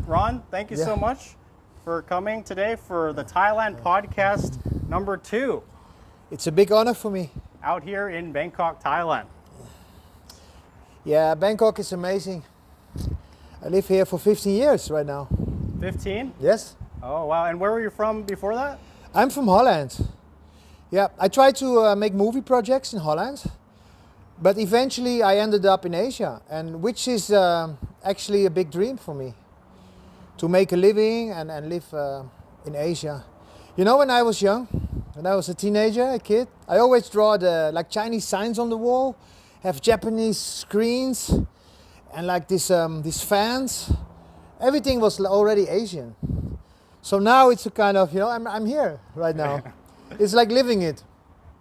Ron, thank you so much for coming today for the Thailand podcast number 2. It's a big honor for me. Out here in Bangkok, Thailand. Yeah, Bangkok is amazing. I live here for 15 years right now. 15? Yes. Oh, wow. And where were you from before that? I'm from Holland. Yeah, I tried to make movie projects in Holland, but eventually I ended up in Asia, and which is actually a big dream for me, to make a living and live in Asia. You know, when I was young, when I was a teenager, a kid, I always draw the like Chinese signs on the wall, have Japanese screens, and like these fans. Everything was already Asian. So now it's a kind of, you know, I'm here right now. It's like living it.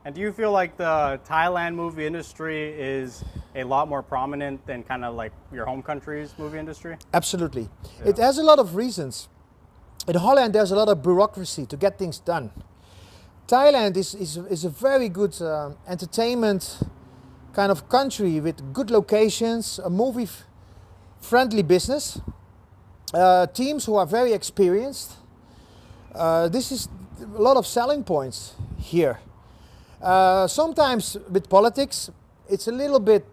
And do you feel like the Thailand movie industry is a lot more prominent than kind of like your home country's movie industry? Absolutely. Yeah. It has a lot of reasons. In Holland, there's a lot of bureaucracy to get things done. Thailand is a very good entertainment kind of country with good locations, a movie-friendly business, teams who are very experienced. This is a lot of selling points here. Sometimes with politics, it's a little bit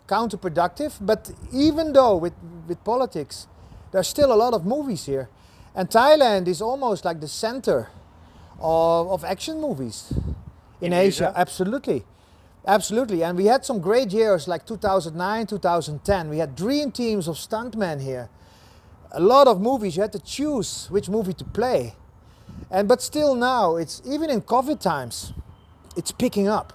counterproductive, but even though with politics, there's still a lot of movies here. And Thailand is almost like the center of action movies in Asia. Absolutely. Absolutely. And we had some great years like 2009, 2010. We had dream teams of stuntmen here. A lot of movies, you had to choose which movie to play. But still now, it's even in COVID times, it's picking up.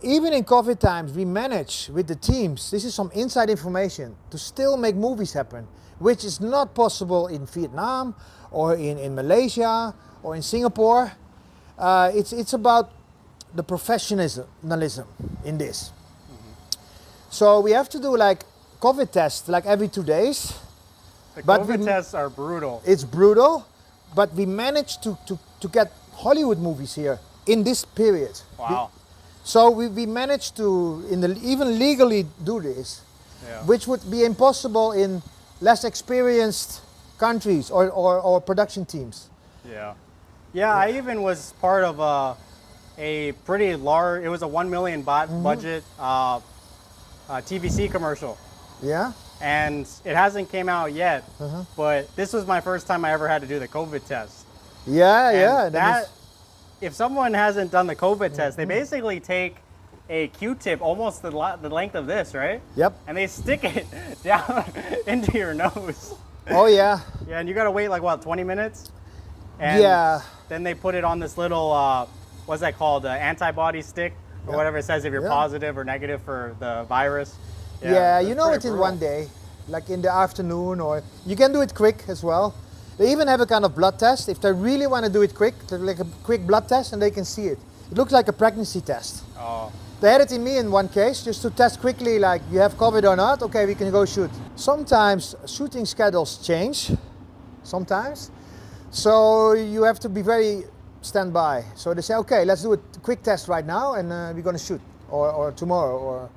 Even in COVID times, we manage with the teams, this is some inside information, to still make movies happen, which is not possible in Vietnam or in Malaysia or in Singapore. It's about the professionalism in this. Mm-hmm. So we have to do like COVID tests like every 2 days. The COVID tests are brutal. It's brutal, but we managed to get Hollywood movies here in this period. Wow. So we managed to even legally do this, which would be impossible in less experienced countries or production teams. Yeah, I even was part of a pretty large, it was a 1 million baht budget TVC commercial. Yeah. And it hasn't came out yet, but this was my first time I ever had to do the COVID test. Yeah. That if someone hasn't done the COVID test, they basically take a Q-tip almost the length of this, right? Yep. And they stick it down into your nose. Oh yeah. Yeah, and you gotta wait like what, 20 minutes? And then they put it on this little, what's that called, antibody stick or whatever it says if you're positive or negative for the virus. Yeah, you know it in one day, like in the afternoon, or you can do it quick as well. They even have a kind of blood test. If they really want to do it quick, like a quick blood test, and they can see it. It looks like a pregnancy test. Oh. They had it in me in one case, just to test quickly, like you have COVID or not. Okay, we can go shoot. Sometimes shooting schedules change, sometimes. So you have to be very standby. So they say, okay, let's do a quick test right now, and we're going to shoot, or tomorrow, or.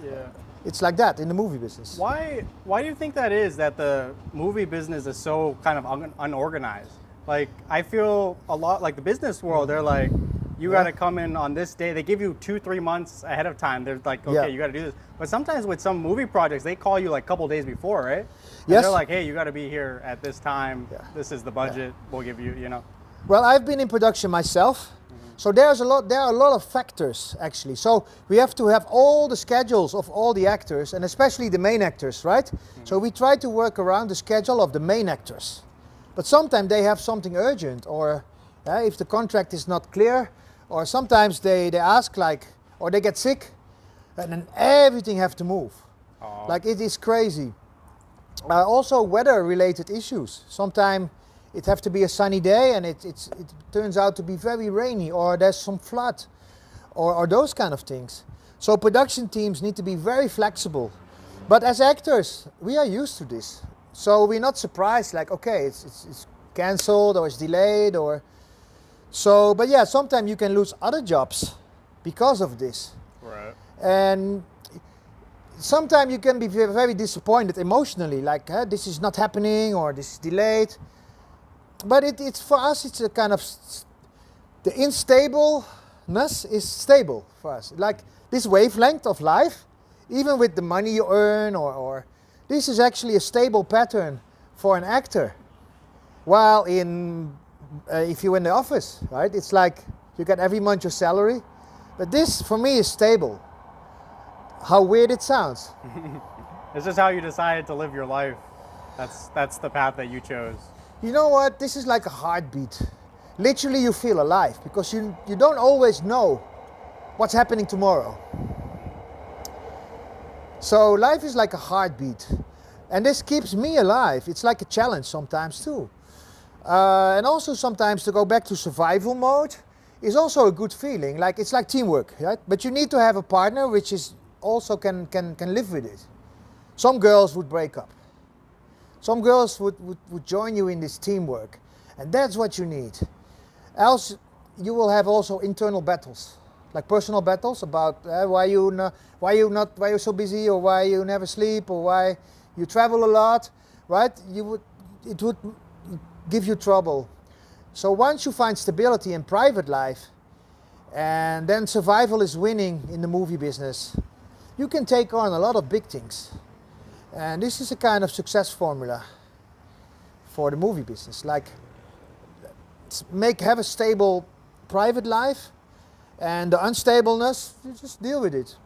Yeah. It's like that in the movie business. Why do you think that is, that the movie business is so kind of unorganized? Like, I feel a lot like the business world, they're like, you got to come in on this day. They give you 2-3 months ahead of time. They're like, okay, you got to do this. But sometimes with some movie projects, they call you like a couple days before, right? And yes. They're like, hey, you got to be here at this time. Yeah. This is the budget. We'll give you, you know. Well, I've been in production myself. So there are a lot of factors actually. So we have to have all the schedules of all the actors, and especially the main actors, right? So we try to work around the schedule of the main actors. But sometimes they have something urgent, or if the contract is not clear, or sometimes they ask like, or they get sick, and then everything have to move. Oh. Like it is crazy. Also weather-related issues. Sometimes it have to be a sunny day and it turns out to be very rainy, or there's some flood, or those kind of things. So production teams need to be very flexible. But as actors, we are used to this. So we're not surprised like, okay, it's cancelled or it's delayed or... So, but yeah, sometimes you can lose other jobs because of this. Right. And sometimes you can be very disappointed emotionally, like this is not happening or this is delayed. But it's for us, it's a kind of the instableness is stable for us. Like this wavelength of life, even with the money you earn, or this is actually a stable pattern for an actor. While if you're in the office, right, it's like you get every month your salary. But this, for me, is stable. How weird it sounds. It's just how you decided to live your life. That's the path that you chose. You know what? This is like a heartbeat. Literally, you feel alive because you don't always know what's happening tomorrow. So life is like a heartbeat. And this keeps me alive. It's like a challenge sometimes too. And also sometimes to go back to survival mode is also a good feeling. Like it's like teamwork, right? But you need to have a partner which is also can live with it. Some girls would break up. Some girls would join you in this teamwork. And that's what you need. Else you will have also internal battles. Like personal battles about why you're so busy, or why you never sleep, or why you travel a lot, right? It would give you trouble. So once you find stability in private life, and then survival is winning in the movie business, you can take on a lot of big things. And this is a kind of success formula for the movie business. Like have a stable private life, and the unstableness, you just deal with it.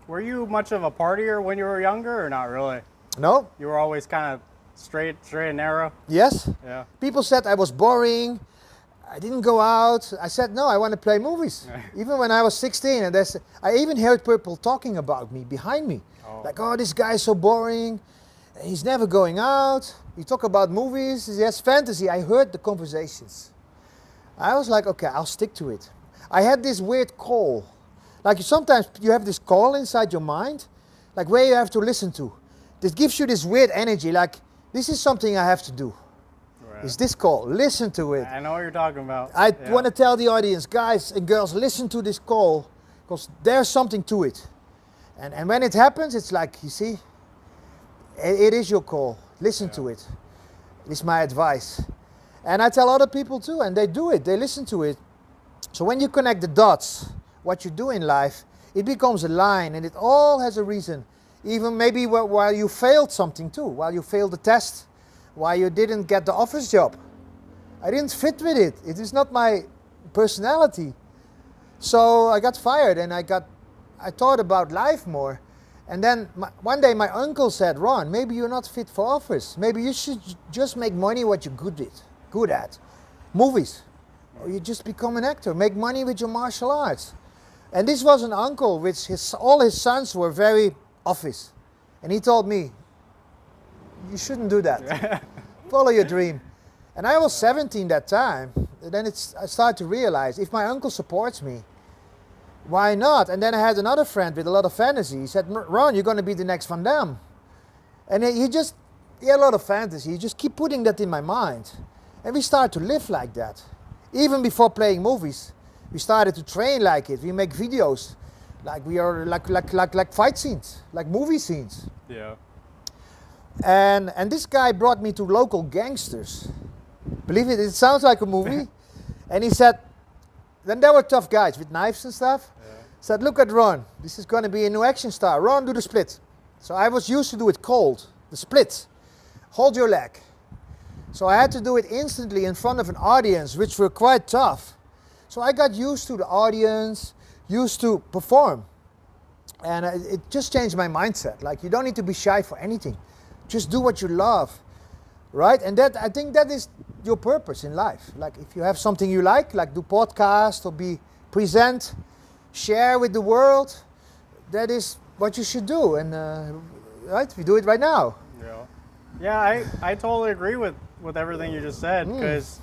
Were you much of a partier when you were younger, or not really? No. You were always kind of straight and narrow? Yes. Yeah. People said I was boring. I didn't go out. I said, no, I want to play movies. Even when I was 16, and I even heard people talking about me behind me. Oh. Like, oh, this guy is so boring. He's never going out. He talk about movies. He has fantasy. I heard the conversations. I was like, okay, I'll stick to it. I had this weird call. Like sometimes you have this call inside your mind, like where you have to listen to. This gives you this weird energy, like this is something I have to do. Right. It's this call, listen to it. I know what you're talking about. I want to tell the audience, guys and girls, listen to this call, because there's something to it. And when it happens, it's like, you see, it is your call. Listen to it. It's my advice. And I tell other people too, and they do it, they listen to it. So when you connect the dots, what you do in life, it becomes a line, and it all has a reason. Even maybe while you failed something too, while you failed the test, while you didn't get the office job. I didn't fit with it. It is not my personality. So I got fired, and I thought about life more. And then one day my uncle said, Ron, maybe you're not fit for office. Maybe you should just make money what you're good at. Movies. Or you just become an actor. Make money with your martial arts. And this was an uncle which all his sons were very office. And he told me, you shouldn't do that. Follow your dream. And I was 17 that time. And then I started to realize, if my uncle supports me, why not? And then I had another friend with a lot of fantasy. He said, Ron, you're going to be the next Van Damme. And he had a lot of fantasy. He just keep putting that in my mind. And we started to live like that. Even before playing movies, we started to train like it. We make videos, like we are like fight scenes, like movie scenes. Yeah. And this guy brought me to local gangsters. Believe it sounds like a movie. And he said, then there were tough guys with knives and stuff. Yeah. Said, look at Ron. This is going to be a new action star. Ron, do the split. So I was used to do it cold, the split. Hold your leg. So I had to do it instantly in front of an audience, which were quite tough. So I got used to the audience, used to perform. And it just changed my mindset. Like, you don't need to be shy for anything. Just do what you love, right? And I think that is your purpose in life. Like, if you have something you like do podcast or present, share with the world, that is what you should do. And right, we do it right now. Yeah, I totally agree with everything you just said, because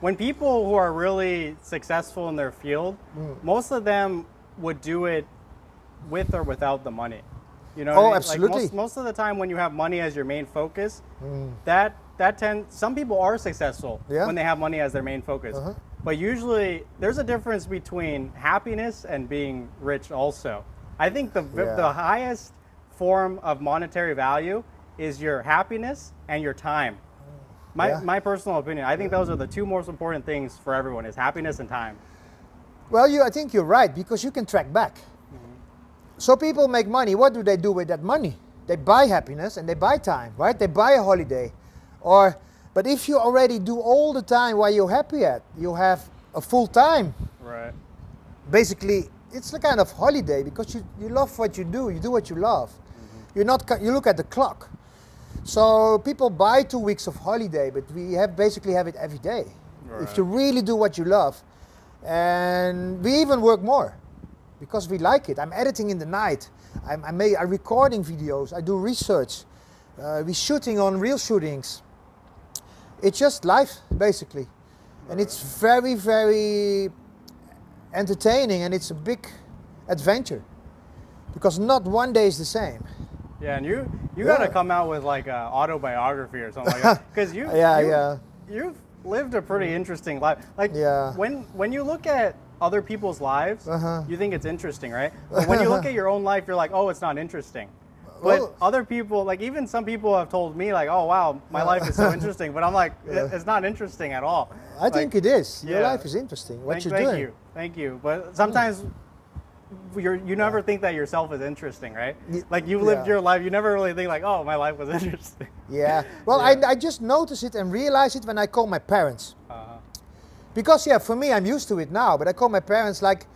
when people who are really successful in their field, most of them would do it with or without the money. You know, oh, absolutely. Like most of the time when you have money as your main focus, some people are successful when they have money as their main focus. But usually there's a difference between happiness and being rich also. I think the highest form of monetary value is your happiness and your time. Yeah. My personal opinion, I think those are the two most important things for everyone is happiness and time. Well, I think you're right, because you can track back. So people make money. What do they do with that money? They buy happiness and they buy time, right? They buy a holiday. But if you already do all the time while you're happy at, you have a full time. Right. Basically, it's a kind of holiday because you love what you do what you love. You look at the clock. So people buy 2 weeks of holiday, but we basically have it every day. Right. If you really do what you love. And we even work more because we like it. I'm editing in the night. I'm recording videos. I do research. We're shooting on real shootings. It's just life, basically. And it's very, very entertaining, and it's a big adventure because not one day is the same. Yeah, and you got to come out with like an autobiography or something like that, because you've lived a pretty interesting life. Like when you look at other people's lives, you think it's interesting, right? But when you look at your own life, you're like, oh, it's not interesting. But other people, like even some people have told me like, oh wow, my life is so interesting. But I'm like, it's not interesting at all. I think it is. Your life is interesting. What you're doing. Thank you. But sometimes you never think that yourself is interesting, right? Like you've lived your life, you never really think like, oh, my life was interesting. Yeah. Well, I just notice it and realize it when I call my parents. Because for me, I'm used to it now. But I call my parents like,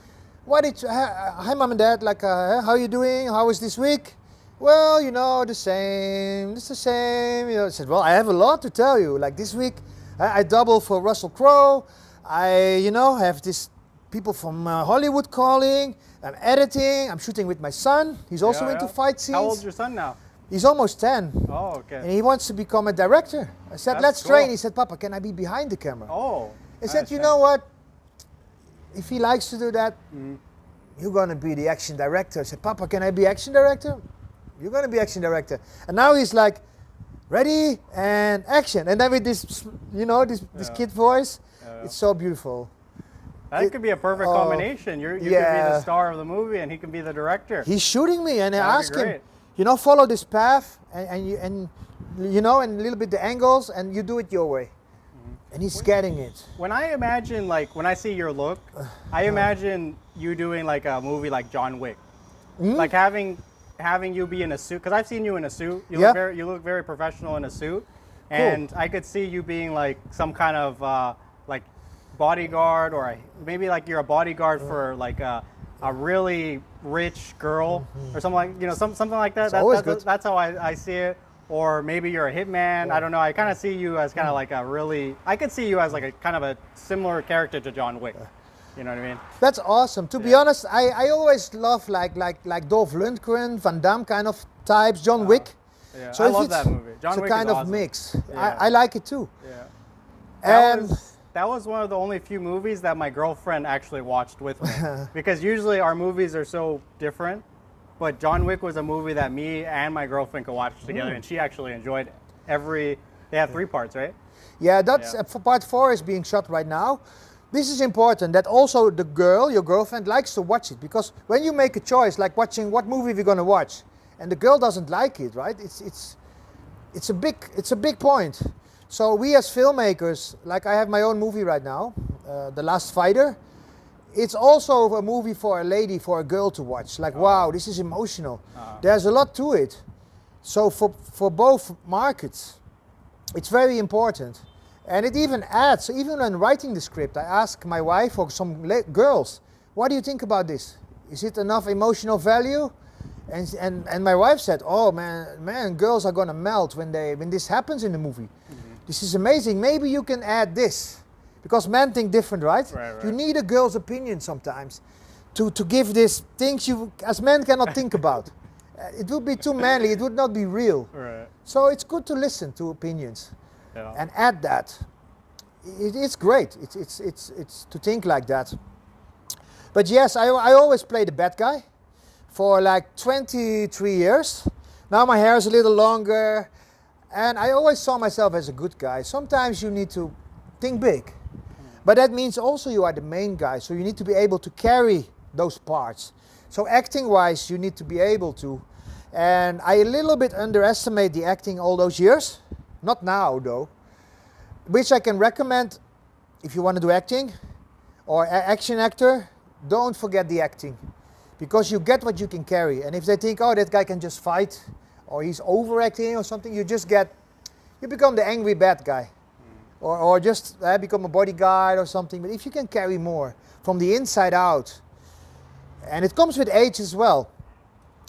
hi mom and dad, like, how are you doing? How was this week? Well, the same. It's the same. I said, well, I have a lot to tell you. Like this week, I double for Russell Crowe. I, have this people from Hollywood calling. I'm editing. I'm shooting with my son. He's also into fight scenes. How old's your son now? He's almost 10. Oh, okay. And he wants to become a director. I said, let's train. He said, Papa, can I be behind the camera? Oh. I said, you know what? If he likes to do that, you're going to be the action director. I said, Papa, can I be action director? You're going to be action director. And now he's like, ready and action. And then with this, this kid voice, it's so beautiful. That could be a perfect combination. You could be the star of the movie and he can be the director. He's shooting me and I ask him, follow this path and a little bit the angles and you do it your way. And he's getting it. When I imagine, like, when I see your look, I imagine you doing like a movie like John Wick. Like having you be in a suit, because I've seen you in a suit. You look very professional in a suit. And I could see you being like some kind of like bodyguard, or maybe like you're a bodyguard for like a really rich girl or something like, something like that. That's how I see it. Or maybe you're a hitman. I don't know. I kind of see you as kind of like I could see you as like a kind of a similar character to John Wick. You know what I mean? That's awesome. To be honest, I always love like Dolph Lundgren, Van Damme kind of types, John Wick. Yeah, so I love that movie. John Wick is kind of awesome. Mix. Yeah. I like it too. Yeah. That was one of the only few movies that my girlfriend actually watched with me. Because usually our movies are so different. But John Wick was a movie that me and my girlfriend could watch together, and she actually enjoyed every. They have 3 parts, right? Yeah, that's part 4 is being shot right now. This is important that also your girlfriend, likes to watch it, because when you make a choice, like watching what movie we're gonna watch, and the girl doesn't like it, right? It's a big point. So we as filmmakers, like I have my own movie right now, The Last Fighter. It's also a movie for a lady, for a girl to watch. Like, wow, this is emotional. There's a lot to it. So for both markets, it's very important. And it even adds, even when writing the script, I ask my wife or some girls, what do you think about this? Is it enough emotional value? And my wife said, oh man, girls are gonna melt when this happens in the movie. This is amazing. Maybe you can add this. Because men think different, right? Right. You need a girl's opinion sometimes to give these things you, as men, cannot think about. It would be too manly, it would not be real. Right. So it's good to listen to opinions and add that. It's great. It's to think like that. But yes, I always play the bad guy for like 23 years. Now my hair is a little longer, and I always saw myself as a good guy. Sometimes you need to think big. But that means also you are the main guy, so you need to be able to carry those parts. So acting-wise, you need to be able to. And I a little bit underestimate the acting all those years. Not now though. Which I can recommend if you want to do acting or action actor, don't forget the acting. Because you get what you can carry. And if they think, oh, that guy can just fight or he's overacting or something, you become the angry bad guy. Or just become a bodyguard or something. But if you can carry more from the inside out, and it comes with age as well,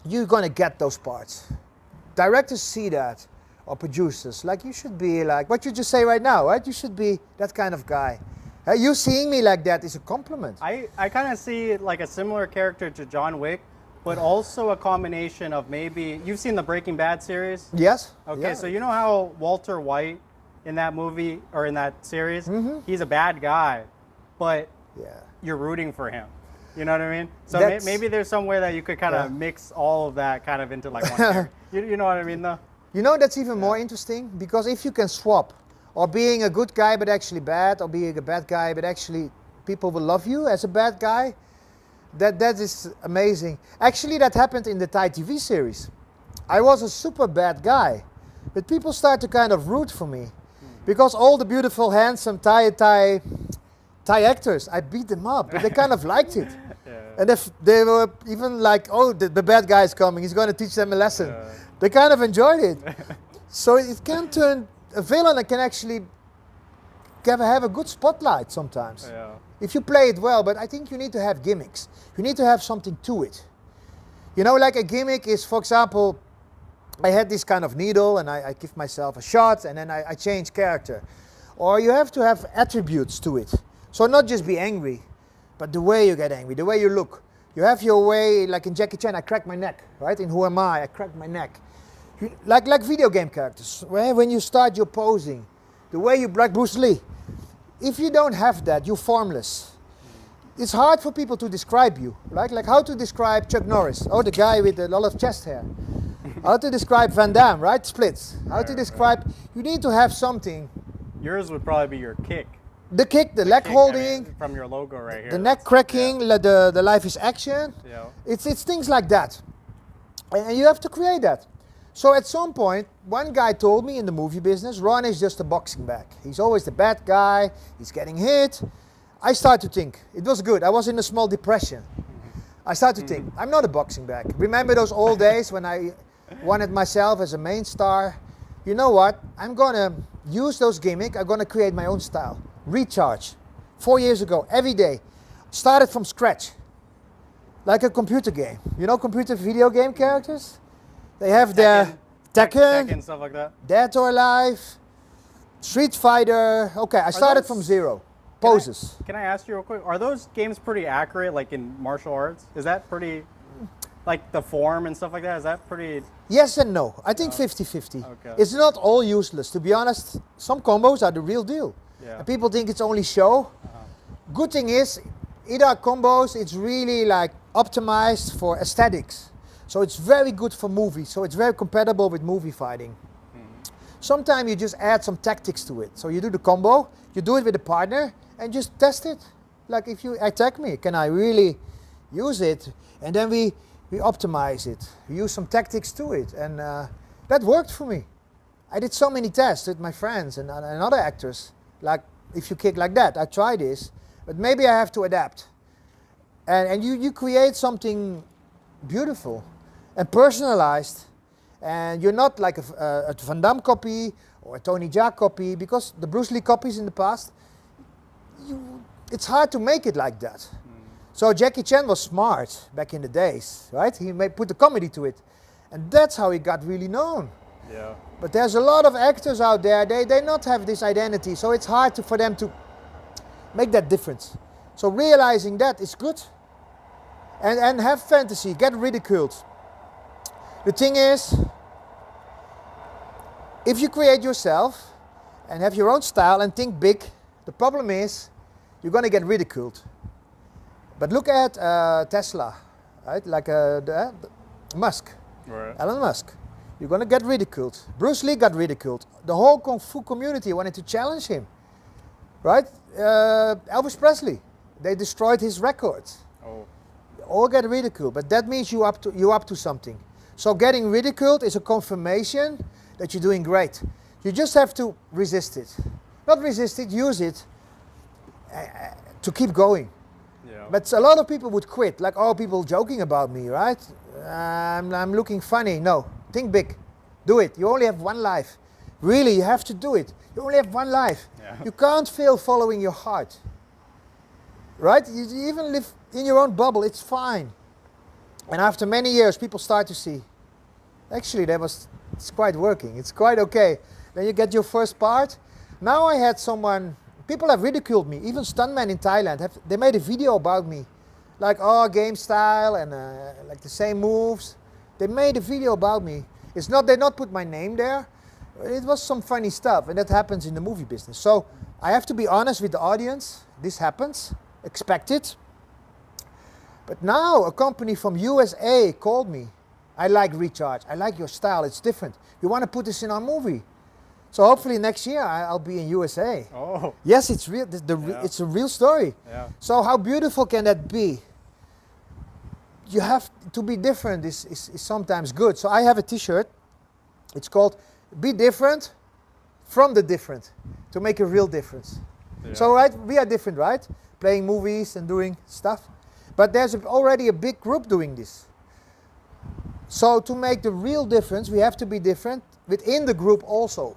you're gonna get those parts. Directors see that, or producers. Like you should be like what you just say right now, right? You should be that kind of guy. You seeing me like that is a compliment. I kind of see like a similar character to John Wick, but also a combination of maybe, you've seen the Breaking Bad series? Yes. Okay, Yeah. so you know how Walter White in that movie, or in that series, he's a bad guy, but you're rooting for him. You know what I mean? So maybe there's some way that you could kind of mix all of that kind of into like one character. You know what I mean though? You know, that's even more interesting, because if you can swap, or being a good guy but actually bad, or being a bad guy but actually people will love you as a bad guy, that is amazing. Actually, that happened in the Thai TV series. I was a super bad guy, but people start to kind of root for me, because all the beautiful, handsome Thai actors, I beat them up, but they kind of liked it. And if they were even like, oh, the bad guy is coming, he's going to teach them a lesson. They kind of enjoyed it. So it can turn, a villain can actually have a good spotlight sometimes. If you play it well, but I think you need to have gimmicks. You need to have something to it. You know, like a gimmick is, for example, I had this kind of needle and I give myself a shot and then I change character. Or you have to have attributes to it. So not just be angry, but the way you get angry, the way you look. You have your way, like in Jackie Chan, I crack my neck, right? In Who Am I crack my neck. Like video game characters, where when you start your posing, the way you, like Bruce Lee. If you don't have that, you're formless. It's hard for people to describe you, right? Like how to describe Chuck Norris, oh, the guy with a lot of chest hair. How to describe Van Damme, right? Splits. How to describe, you need to have something. Yours would probably be your kick. The kick, the leg holding. I mean, from your logo right here. The neck cracking, the life is action. It's things like that. And you have to create that. So at some point, one guy told me in the movie business, Ron is just a boxing bag. He's always the bad guy, he's getting hit. I started to think, it was good, I was in a small depression. I started to think, I'm not a boxing bag. Remember those old days when I wanted myself as a main star? You know what, I'm gonna use those gimmicks, I'm gonna create my own style. Recharge, 4 years ago, every day. Started from scratch, like a computer game. You know computer video game characters? They have their Tekken, stuff like that. Dead or Alive, Street Fighter. Okay, I started from zero. Poses. Can I ask you real quick? Are those games pretty accurate, like in martial arts? Is that pretty, like the form and stuff like that? Is that pretty? Yes and no. I think 50-50. Okay. It's not all useless. To be honest, some combos are the real deal. And people think it's only show. Good thing is, either combos, it's really like optimized for aesthetics. So it's very good for movies, so it's very compatible with movie fighting. Sometimes you just add some tactics to it. So you do the combo, you do it with a partner, and just test it. Like if you attack me, can I really use it? And then we optimize it. We use some tactics to it, and that worked for me. I did so many tests with my friends and other actors. Like, if you kick like that, I try this, but maybe I have to adapt. And you create something beautiful and personalized, and you're not like a Van Damme copy or a Tony Jaa copy, because the Bruce Lee copies in the past, it's hard to make it like that. So Jackie Chan was smart back in the days, right? He put the comedy to it, and that's how he got really known. But there's a lot of actors out there, they not have this identity, so it's hard for them to make that difference. So realizing that is good. And have fantasy, get ridiculed. The thing is, if you create yourself and have your own style and think big, the problem is you're going to get ridiculed. But look at Tesla, right? Like Musk, Elon Musk. You're going to get ridiculed. Bruce Lee got ridiculed. The whole Kung Fu community wanted to challenge him, right? Elvis Presley, they destroyed his records. All get ridiculed, but that means you're up to something. So getting ridiculed is a confirmation that you're doing great. You just have to resist it. Not resist it, use it to keep going. Yeah. But a lot of people would quit, like, oh, people joking about me, right? I'm looking funny. No, think big. Do it. You only have one life. Really, you have to do it. You only have one life. Yeah. You can't fail following your heart. Right? You even live in your own bubble, it's fine. And after many years, people start to see, actually, it's quite working. It's quite okay. Then you get your first part. Now I had someone, people have ridiculed me, even stuntmen in Thailand, they made a video about me. Like, oh, game style and like the same moves. They made a video about me. It's not, they not put my name there. It was some funny stuff, and that happens in the movie business. So I have to be honest with the audience. This happens, expect it. But now a company from USA called me. I like Recharge. I like your style. It's different. You want to put this in our movie? So hopefully next year I'll be in USA. Oh. Yes, it's real. Yeah. It's a real story. Yeah. So how beautiful can that be? You have to be different is sometimes good. So I have a T-shirt. It's called "Be Different from the Different" to make a real difference. Yeah. So right, we are different, right? Playing movies and doing stuff. But there's already a big group doing this. So to make the real difference, we have to be different within the group also.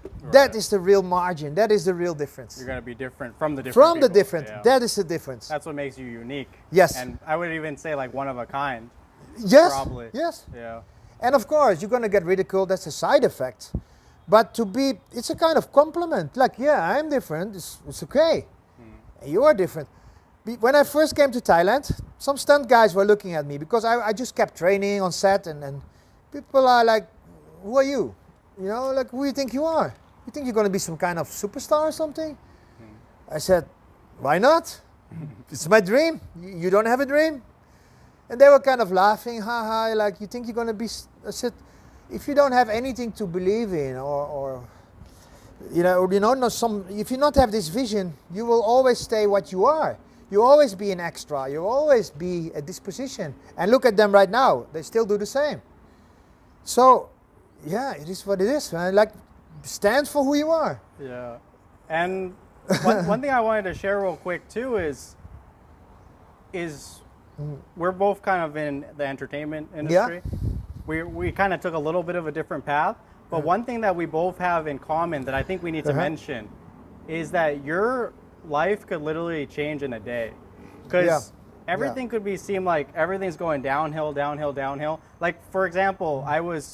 Right. That is the real margin. That is the real difference. You're gonna be different from the different From the people. different. Yeah. That is the difference. That's what makes you unique. Yes. And I would even say like one of a kind. Yes. Probably. Yes. Yeah. And of course, you're going to get ridiculed. That's a side effect. But it's a kind of compliment. Like, yeah, I'm different. It's okay. And you are different. When I first came to Thailand, some stunt guys were looking at me because I just kept training on set, and people are like, who are you? You know, like, who do you think you are? You think you're going to be some kind of superstar or something? I said, why not? It's my dream. You don't have a dream? And they were kind of laughing, haha, like, you think you're going to be... I said, if you don't have anything to believe in, or if you not have this vision, you will always stay what you are. You always be an extra. You always be at this position. And look at them right now. They still do the same. So, yeah, it is what it is, man. Like, stand for who you are. Yeah. And one thing I wanted to share real quick too is we're both kind of in the entertainment industry. Yeah. We kind of took a little bit of a different path, but one thing that we both have in common that I think we need to mention is that your life could literally change in a day, because everything could seem like everything's going downhill, downhill, downhill. Like, for example,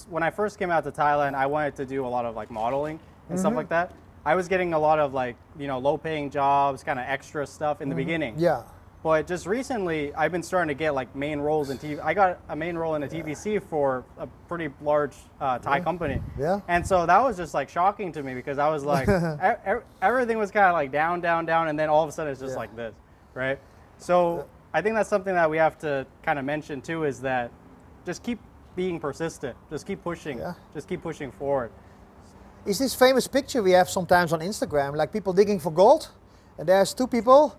when I first came out to Thailand, I wanted to do a lot of like modeling and stuff like that. I was getting a lot of like, low paying jobs, kind of extra stuff in the beginning. Yeah. But just recently, I've been starting to get like main roles in TV. I got a main role in a TVC for a pretty large Thai company. Yeah. And so that was just like shocking to me, because I was like, everything was kind of like down, down, down, and then all of a sudden it's just like this, right? So I think that's something that we have to kind of mention too, is that just keep being persistent. Just keep pushing. Yeah. Just keep pushing forward. Is this famous picture we have sometimes on Instagram, like people digging for gold, and there's two people,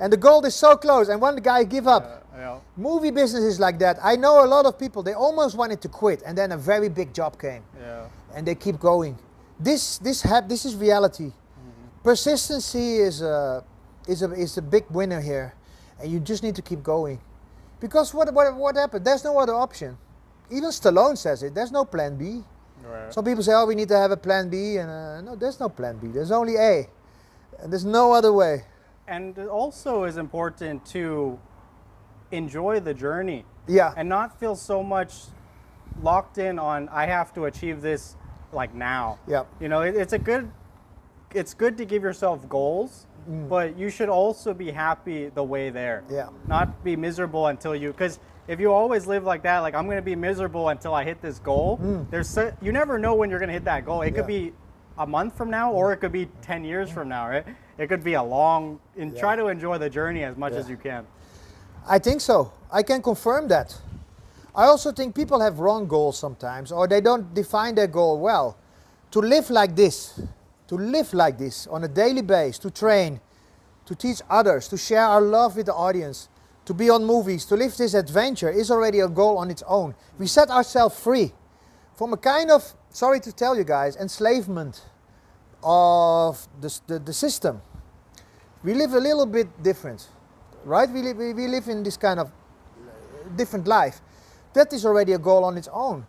and the gold is so close, and one guy give up. Yeah. Movie business is like that. I know a lot of people, they almost wanted to quit, and then a very big job came. Yeah. And they keep going. This is reality. Persistency is a big winner here, and you just need to keep going. Because what happened? There's no other option. Even Stallone says it. There's no plan B. Right. Some people say, oh, we need to have a plan B, and no, there's no plan B. There's only A, and there's no other way. And it also is important to enjoy the journey. Yeah. And not feel so much locked in on, I have to achieve this like now. Yeah. It's good to give yourself goals, but you should also be happy the way there. Yeah. Not be miserable until because if you always live like that, like, I'm going to be miserable until I hit this goal, you never know when you're going to hit that goal. It could be a month from now, or it could be 10 years from now, right? It could be try to enjoy the journey as much as you can. I think so. I can confirm that. I also think people have wrong goals sometimes, or they don't define their goal well. To live like this on a daily basis, to train, to teach others, to share our love with the audience, to be on movies, to live this adventure is already a goal on its own. We set ourselves free from a kind of, sorry to tell you guys, enslavement of the system. We live a little bit different, right? We live in this kind of different life. That is already a goal on its own.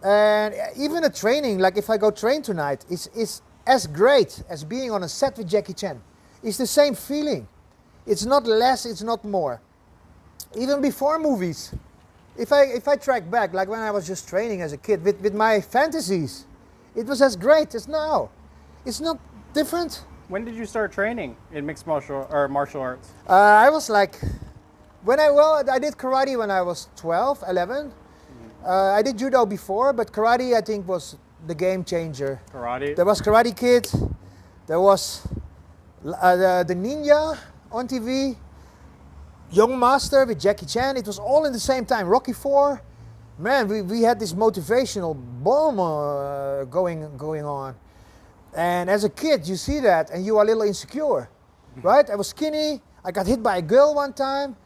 And even a training, like if I go train tonight, is as great as being on a set with Jackie Chan. It's the same feeling. It's not less, it's not more. Even before movies, if I track back, like when I was just training as a kid with my fantasies, it was as great as now. It's not different. When did you start training in mixed martial arts? I was like, I did karate when I was 12, 11. I did judo before, but karate I think was the game changer. Karate? There was Karate Kid, there was the Ninja on TV, Young Master with Jackie Chan. It was all in the same time. Rocky 4. Man, we had this motivational bomb going on. And as a kid, you see that and you are a little insecure, right? I was skinny. I got hit by a girl one time.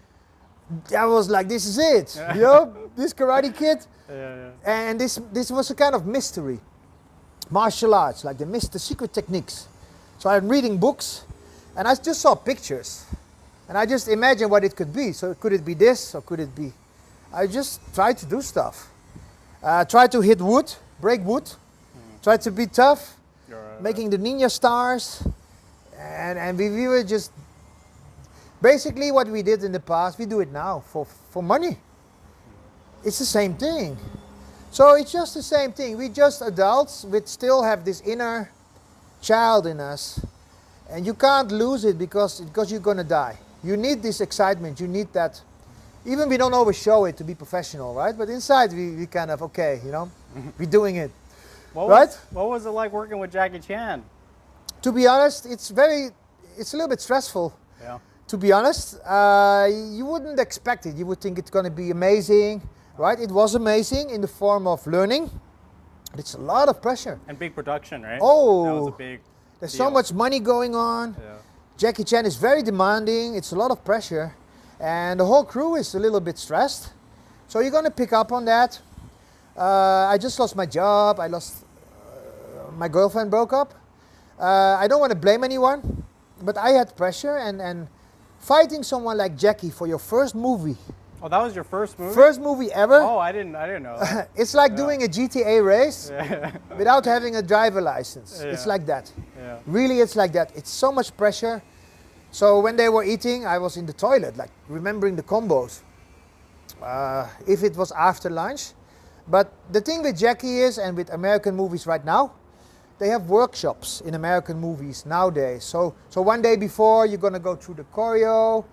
I was like, this is it. You know, this Karate Kid. Yeah. And this was a kind of mystery. Martial arts, like the secret techniques. So I'm reading books and I just saw pictures. And I just imagined what it could be. So could it be this or could it be? I just tried to do stuff. Tried to hit wood, break wood. Tried to be tough, making the ninja stars. And we were just, basically what we did in the past, we do it now for money. It's the same thing. So it's just the same thing. We just adults, we still have this inner child in us. And you can't lose it because you're going to die. You need this excitement, you need that. Even we don't always show it to be professional, right? But inside we kind of, okay, you know, we're doing it. What was it like working with Jackie Chan? To be honest, it's a little bit stressful. Yeah. To be honest, you wouldn't expect it. You would think it's going to be amazing, right? It was amazing in the form of learning. But it's a lot of pressure. And big production, right? Oh, that was a big there's deal. so much money going on. Yeah. Jackie Chan is very demanding. It's a lot of pressure. And the whole crew is a little bit stressed. So you're going to pick up on that. I just lost my job. I lost, my girlfriend broke up. I don't want to blame anyone, but I had pressure and fighting someone like Jackie for your first movie. Oh, that was your first movie? First movie ever. Oh, I didn't know that. It's like doing a GTA race without having a driver license. Yeah. It's like that. Yeah. Really, it's like that. It's so much pressure. So when they were eating, I was in the toilet, like remembering the combos. If it was after lunch. But the thing with Jackie is, and with American movies right now, they have workshops in American movies nowadays. So one day before, you're going to go through the choreo.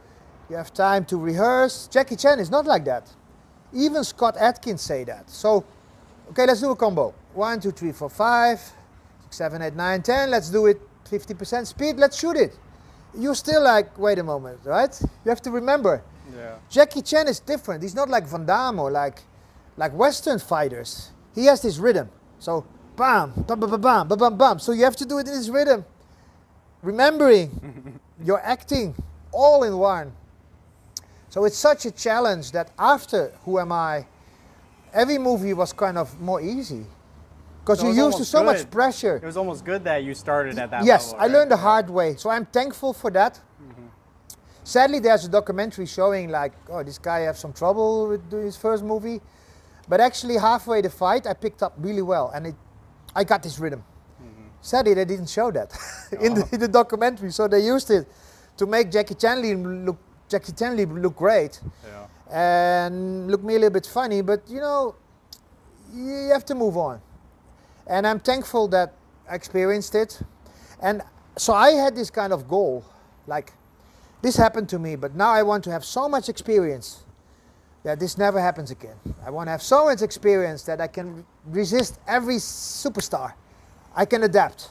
You have time to rehearse. Jackie Chan is not like that. Even Scott Adkins say that. So, okay, let's do a combo. 1, 2, 3, 4, 5, 6, 7, 8, 9, 10. Let's do it 50% speed. Let's shoot it. You're still like, wait a moment, right? You have to remember. Yeah. Jackie Chan is different. He's not like Van Damme or like Western fighters. He has this rhythm. So, bam, bam, bam, bam, bam, bam, bam. So you have to do it in this rhythm. Remembering your acting all in one. So it's such a challenge that after Who Am I, every movie was kind of more easy. Because So it you're was used to almost so good. much pressure. It was almost good that you started at that Yes, level. I right? learned the hard way. So I'm thankful for that. Sadly, there's a documentary showing like, oh, this guy had some trouble with doing his first movie. But actually halfway the fight, I picked up really well. And I got this rhythm. Sadly, they didn't show that in the documentary. So they used it to make Jackie Chan look great. Yeah. And look me a little bit funny. But, you know, you have to move on. And I'm thankful that I experienced it. And so I had this kind of goal, like, this happened to me, but now I want to have so much experience that this never happens again. I want to have so much experience that I can resist every superstar. I can adapt.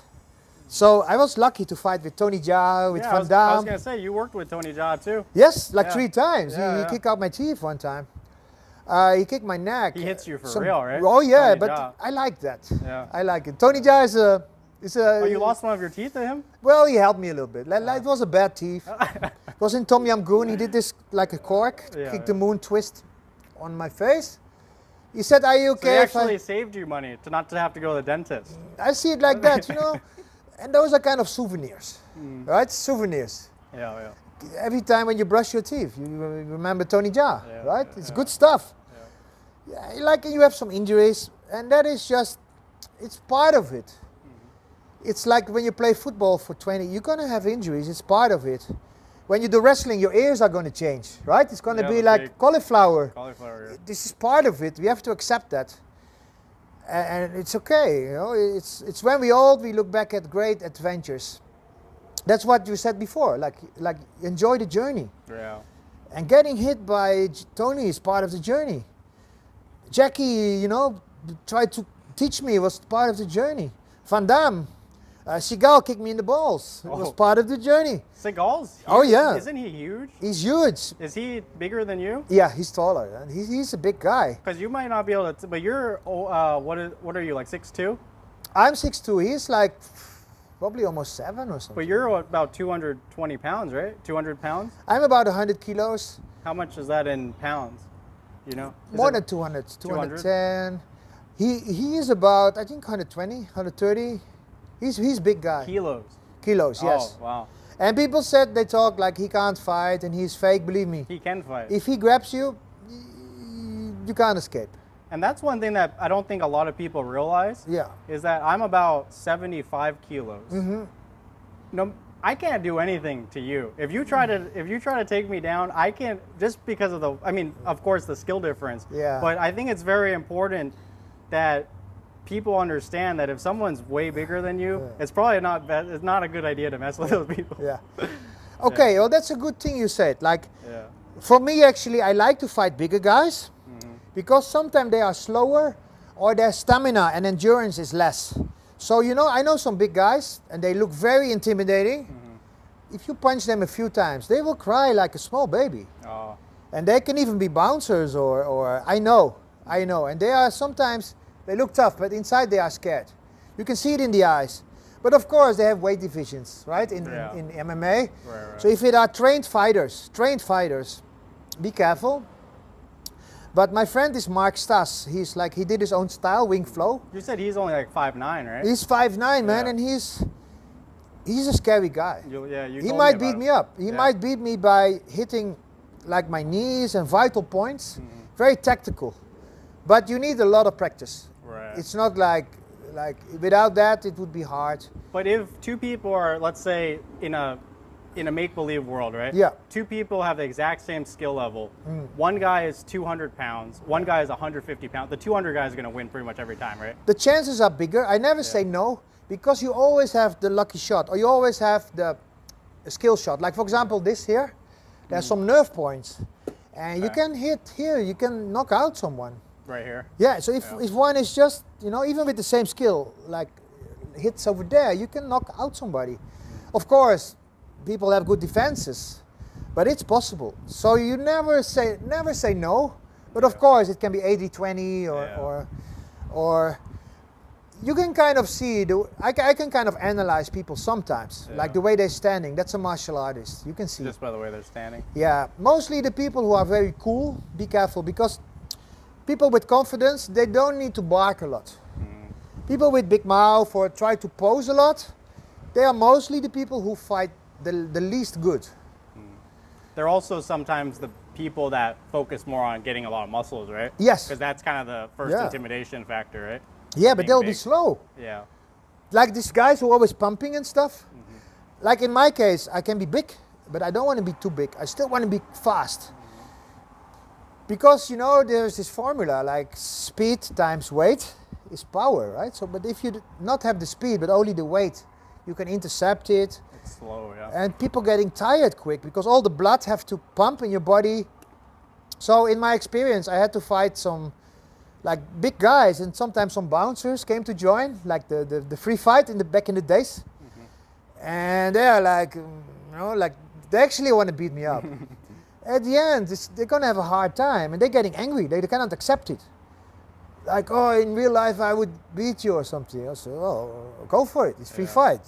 So I was lucky to fight with Tony Jaa, with Yeah, Van I was Damme. going to say, you worked with Tony Jaa too. Yes, like Yeah. 3 times. Yeah, He yeah. kicked out my teeth one time. He kicked my neck. He hits you for real, right? Oh yeah, Tony but Jaa. I like that. Yeah. I like it. Tony Jaa is a Oh, you lost one of your teeth to him? Well, he helped me a little bit. It was a bad teeth. was in Tom Yam Goong. He did this like a cork, Yeah, kick the moon twist on my face. He said, "Are you So they okay?" if actually saved you money to not to have to go to the dentist. I see it like that, you know. And those are kind of souvenirs, right? Souvenirs. Yeah, yeah. Every time when you brush your teeth, you remember Tony Jaa, Yeah, right? yeah, It's yeah. good stuff. Yeah, like you have some injuries, and that is just, it's part of it. It's like when you play football for 20, you're gonna have injuries, it's part of it. When you do wrestling, your ears are gonna change, right? It's gonna Yeah, be the like big cauliflower. Cauliflower. Yeah. This is part of it, we have to accept that. And it's okay, you know, it's when we old, we look back at great adventures. That's what you said before, like enjoy the journey. Yeah. And getting hit by Tony is part of the journey. Jackie, you know, tried to teach me, was part of the journey. Van Damme, Seagal kicked me in the balls. It was Oh. part of the journey. Seagal's huge. Oh, yeah. Isn't he huge? He's huge. Is he bigger than you? Yeah, he's taller. And he's a big guy. Because you might not be able to. But you're. What are you like 6'2"? I'm 6'2". He's like probably almost 7 or something. But you're about 220 pounds, right? 200 pounds. I'm about 100 kilos. How much is that in pounds? You know. Is More it- than 200, 210. He is about, I think, 120, 130. He's big guy. kilos. Kilos, yes. Oh wow. And people said they talk like he can't fight and he's fake. Believe me, He can fight. if he grabs you, you can't escape. And that's one thing that I don't think a lot of people realize Yeah. is that I'm about 75 kilos. Mm-hmm. No, I can't do anything to you. If you try to take me down, I can't, just because of the. I mean, of course, the skill difference. Yeah. But I think it's very important that people understand that if someone's way bigger than you, Yeah. it's probably not. It's not a good idea to mess with those people. Yeah. Okay, well, that's a good thing you said. Like, Yeah. for me, actually, I like to fight bigger guys because sometimes they are slower or their stamina and endurance is less. So, you know, I know some big guys and they look very intimidating. If you punch them a few times, they will cry like a small baby. Oh. And they can even be bouncers or I know. And they are sometimes, they look tough, but inside they are scared. You can see it in the eyes. But of course they have weight divisions, right, in MMA. Right. So if it are trained fighters, be careful. But my friend is Mark Stas. He's like, he did his own style, wing flow. You said he's only like 5'9", right? He's 5'9", man, Yeah. and he's a scary guy. You He told might about beat him. me up. He Yeah. might beat me by hitting like my knees and vital points. Very tactical. But you need a lot of practice. Right. It's not like without that it would be hard. But if two people are, let's say, in a make-believe world, right? Yeah. Two people have the exact same skill level. One guy is 200 pounds. One guy is 150 pounds. The 200 guy is going to win pretty much every time, right? The chances are bigger. I never say no because you always have the lucky shot or you always have the skill shot. Like for example this here, there's some nerve points. And you Okay. can hit here, you can knock out someone. Right here. Yeah, so if one is just, you know, even with the same skill, like hits over there, you can knock out somebody. Of course, people have good defenses, but it's possible. So you never say no, but of course it can be 80-20 or you can kind of see, I can kind of analyze people sometimes, like the way they're standing. That's a martial artist, you can see. Just by the way they're standing. Yeah, mostly the people who are very cool, be careful because people with confidence, they don't need to bark a lot. People with big mouth or try to pose a lot, they are mostly the people who fight the least good. They're also sometimes the people that focus more on getting a lot of muscles, right? Yes. Because that's kind of the first Yeah. intimidation factor, right? Yeah, but Being they'll be big. slow. Yeah. Like these guys who are always pumping and stuff. Like in my case, I can be big, but I don't want to be too big. I still want to be fast. Because, you know, there's this formula like speed times weight is power, right? So, but if you not have the speed, but only the weight, you can intercept it. It's slow, yeah. And people getting tired quick because all the blood have to pump in your body. So in my experience, I had to fight some like big guys and sometimes some bouncers came to join, like the free fight back in the days. And they are like, you know, like they actually want to beat me up. At the end, they're gonna have a hard time and they're getting angry. They cannot accept it. Like, oh, in real life I would beat you or something. I said, oh, go for it. It's free fight.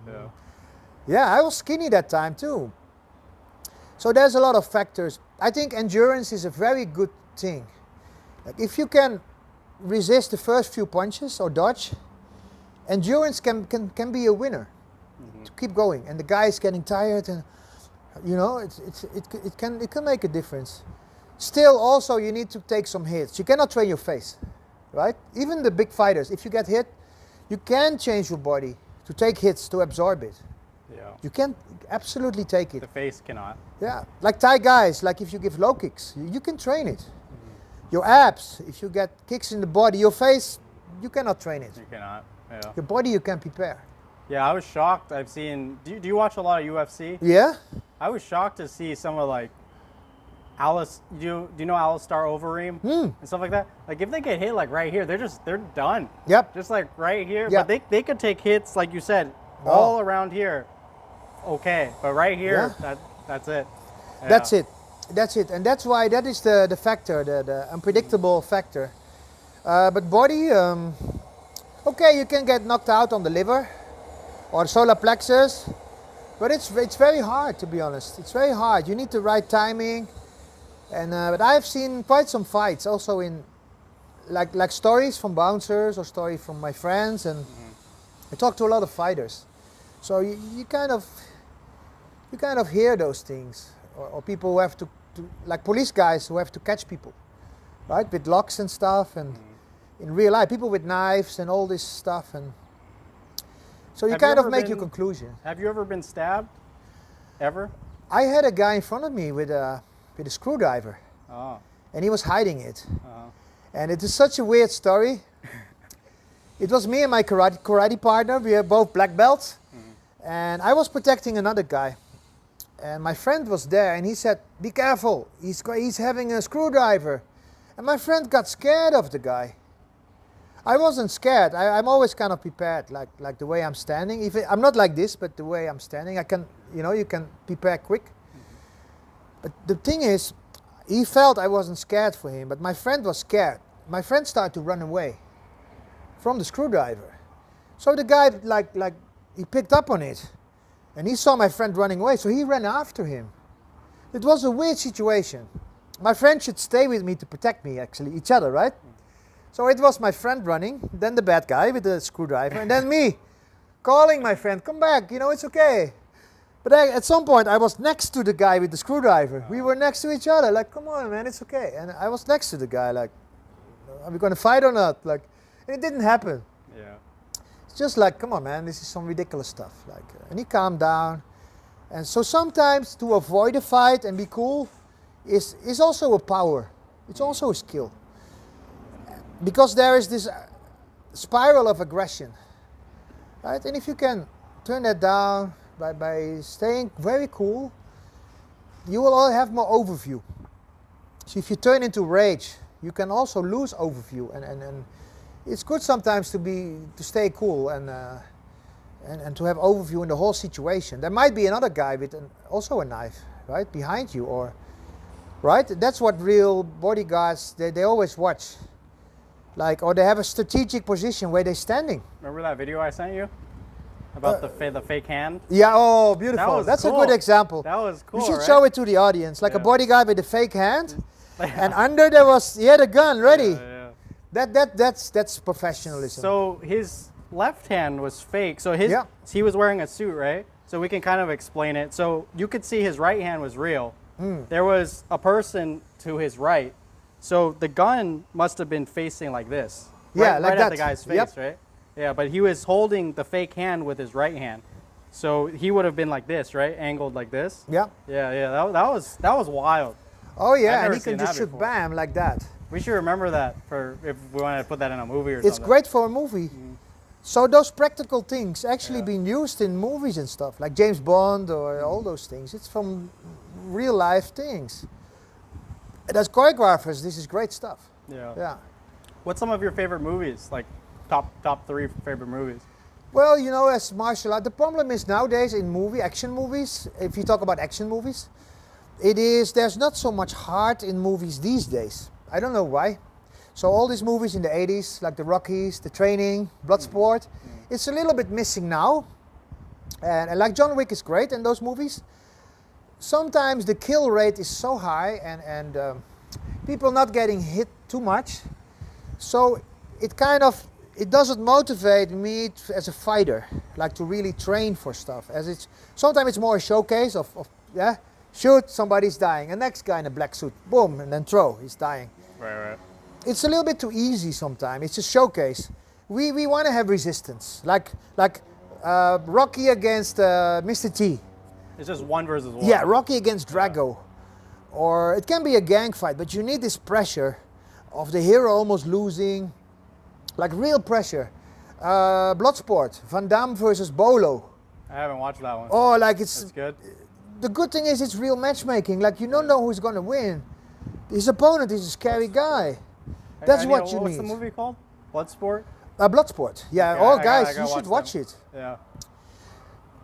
Yeah. Yeah, I was skinny that time too. So there's a lot of factors. I think endurance is a very good thing. Like if you can resist the first few punches or dodge, endurance can be a winner to keep going. And the guy is getting tired, and you know it can make a difference. Still, also you need to take some hits. You cannot train your face, right? Even the big fighters, if you get hit, you can change your body to take hits to absorb it. Yeah. You can absolutely take it. The face cannot. Yeah, like Thai guys, like if you give low kicks, you can train it. Your abs, if you get kicks in the body, your face, you cannot train it. You cannot. Yeah. Your body you can prepare. Yeah, I was shocked. I've seen. Do you watch a lot of UFC? Yeah? I was shocked to see some of like Alice. Do you know Alistar Overeem and stuff like that? Like if they get hit like right here, they're done. Yep. Just like right here. Yep. But they could take hits like you said, Oh. all around here. Okay, but right here, Yeah. that's it. Yeah. That's it. That's it. And that's why that is the factor, the unpredictable factor. But body, okay, you can get knocked out on the liver or solar plexus, but it's very hard, to be honest. It's very hard. You need the right timing. And but I've seen quite some fights also in like stories from bouncers or stories from my friends, and I talk to a lot of fighters. So you kind of hear those things, or people who have to like police guys who have to catch people, right, with locks and stuff, and in real life, people with knives and all this stuff, and so you Have kind you of ever make your been- conclusion. Have you ever been stabbed? Ever? I had a guy in front of me with a screwdriver, Oh. and he was hiding it, Oh. and it is such a weird story. It was me and my karate partner. We are both black belts, and I was protecting another guy. And my friend was there, and he said, "Be careful! He's having a screwdriver." And my friend got scared of the guy. I wasn't scared. I'm always kind of prepared, like the way I'm standing. I'm not like this, but the way I'm standing, I can, you can prepare quick. But the thing is, he felt I wasn't scared for him, but my friend was scared. My friend started to run away from the screwdriver. So the guy, like he picked up on it, and he saw my friend running away, so he ran after him. It was a weird situation. My friend should stay with me to protect me, actually, each other, right? So it was my friend running, then the bad guy with the screwdriver, and then me calling my friend, "Come back, it's okay." But at some point, I was next to the guy with the screwdriver. We were next to each other, like, "Come on, man, it's okay." And I was next to the guy, like, "Are we going to fight or not?" Like, and it didn't happen. Yeah. It's just like, "Come on, man, this is some ridiculous stuff." Like, and he calmed down. And so sometimes to avoid a fight and be cool is also a power. It's also a skill. Because there is this spiral of aggression, right? And if you can turn that down by staying very cool, you will all have more overview. So if you turn into rage, you can also lose overview, and it's good sometimes to stay cool and to have overview in the whole situation. There might be another guy with also a knife, right, behind you, or right. That's what real bodyguards they always watch. Like, or they have a strategic position where they're standing. Remember that video I sent you about the fake hand? Yeah, oh, beautiful. was That's cool. a good example. That was cool. You should right? show it to the audience, like a Yeah. bodyguard with a fake hand, and under there he had a gun ready. Yeah. That's professionalism. So his left hand was fake. So Yeah. he was wearing a suit, right? So we can kind of explain it. So you could see his right hand was real. There was a person to his right. So the gun must have been facing like this. Yeah, right, like right that. at the guy's face, Yep. right? Yeah, but he was holding the fake hand with his right hand. So he would have been like this, right? Angled like this. Yeah. Yeah. That was wild. Oh I've yeah, and never he can seen just that shoot before. bam like that. We should remember that for if we want to put that in a movie or It's something. great for a movie. So those practical things actually Yeah. being used in movies and stuff, like James Bond or all those things. It's from real life things. And as choreographers, this is great stuff. Yeah. Yeah. What's some of your favorite movies? Like top 3 favorite movies? Well, as martial art, the problem is nowadays in action movies, if you talk about action movies, there's not so much heart in movies these days. I don't know why. So all these movies in the 80s, like the Rockies, the Training, Bloodsport, it's a little bit missing now. And like John Wick is great in those movies. sometimes the kill rate is so high and people not getting hit too much. So it doesn't motivate me as a fighter, like to really train for stuff. Sometimes it's more a showcase of shoot, somebody's dying. A next guy in a black suit, boom, and then throw, he's dying. Right. It's a little bit too easy sometimes. It's a showcase. We want to have resistance, like Rocky against Mr. T. It's just one versus one. Yeah, Rocky against Drago. Or it can be a gang fight, but you need this pressure of the hero almost losing, like real pressure. Bloodsport, Van Damme versus Bolo. I haven't watched that one. Oh, like It's good. the good thing is it's real matchmaking. Like you don't know who's gonna win. His opponent is a scary guy. That's what you What's need. the movie called? Bloodsport? Bloodsport. Yeah. Okay, Oh, I guys, gotta you should watch watch it. Yeah.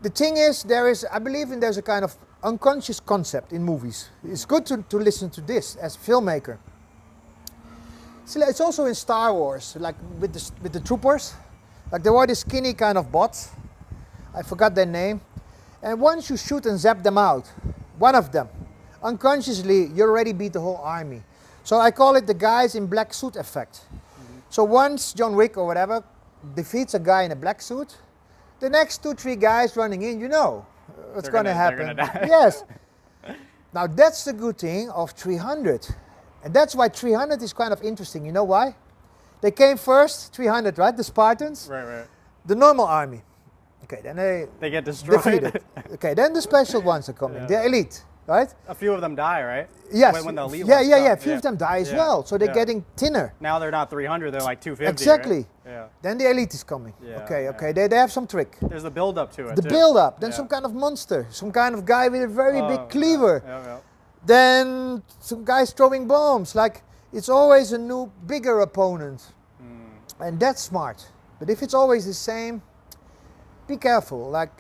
The thing is, I believe there's a kind of unconscious concept in movies. It's good to listen to this as a filmmaker. See, it's also in Star Wars, like with the troopers. Like there were these skinny kind of bots. I forgot their name. And once you shoot and zap them out, one of them, unconsciously, you already beat the whole army. So I call it the guys in black suit effect. Mm-hmm. So once John Wick or whatever defeats a guy in a black suit, the next 2-3 guys running in, what's going to happen. They're gonna die. Yes. Now that's the good thing of 300. And that's why 300 is kind of interesting. You know why? They came first, 300, right? The Spartans. Right. The normal army. Okay, then They get destroyed. defeated. Okay, then the special ones are coming. Yeah. The elite, right? A few of them die, right? Yes. When the elite yeah, ones yeah, come. yeah. A few of them die as well. So they're getting thinner. Now they're not 300, they're like 250. Exactly. Right? Yeah. Then the elite is coming. Yeah, Okay, yeah. okay. They have some trick. There's a build up to it. The too. build up. Then Yeah. some kind of monster. Some kind of guy with a very Oh, big cleaver. Yeah. Then some guys throwing bombs. Like it's always a new, bigger opponent. And that's smart. But if it's always the same, be careful. Like,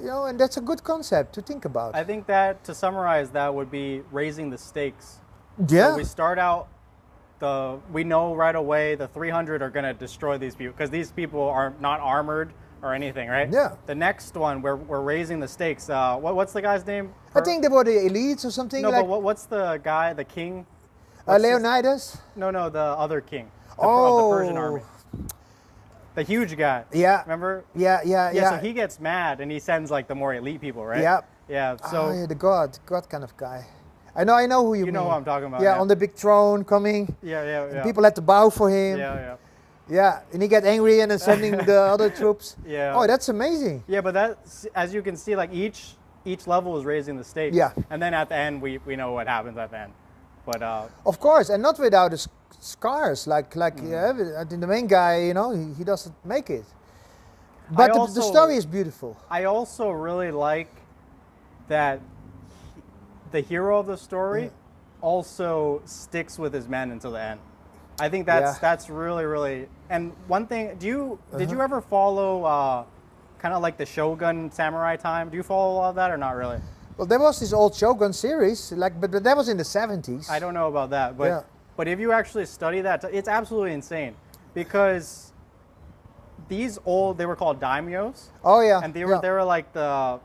and that's a good concept to think about. I think that, to summarize, that would be raising the stakes. Yeah. So we start out, we know right away the 300 are going to destroy these people because these people are not armored or anything, right? Yeah. The next one, we're raising the stakes. What's the guy's name? I think they were the elites or something. No, like but what's the guy, the king? What's his- Leonidas? No, the other king. Of Oh. the Persian army. The huge guy. Yeah. Remember? Yeah. So he gets mad and he sends like the more elite people, right? Yeah. Yeah. So Yeah, the god kind of guy. I know who you mean. you know who I'm talking about. Yeah, on the big throne coming. Yeah. People had to bow for him. Yeah. Yeah, and he get angry and then sending the other troops. Yeah. Oh, that's amazing. Yeah, but that's, as you can see, like each level is raising the stakes. Yeah. And then at the end, we know what happens at the end. But Of course, and not without the scars. Like I think the main guy, he doesn't make it. But the also- story is beautiful. I also really like that the hero of the story also sticks with his men until the end. I think that's really. And one thing, did you ever follow kind of like the Shogun Samurai time? Do you follow all of that or not really? Well, there was this old Shogun series, but that was in the 70s. I don't know about that, but Yeah. but if you actually study that, it's absolutely insane because they were called daimyos. Oh yeah. And they were like the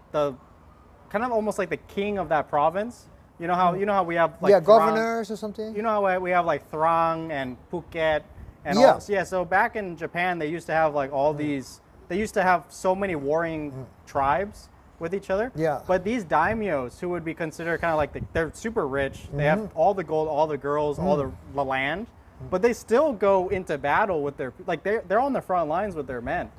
kind of almost like the king of that province. You know how we have like Thrang- governors or something. You know how we have like Thrang and Phuket and Yeah. all. Yeah. So back in Japan, they used to have like all these. They used to have so many warring tribes with each other. Yeah. But these daimyos, who would be considered kind of like they're super rich. They have all the gold, all the girls, all the land. But they still go into battle with they're on the front lines with their men,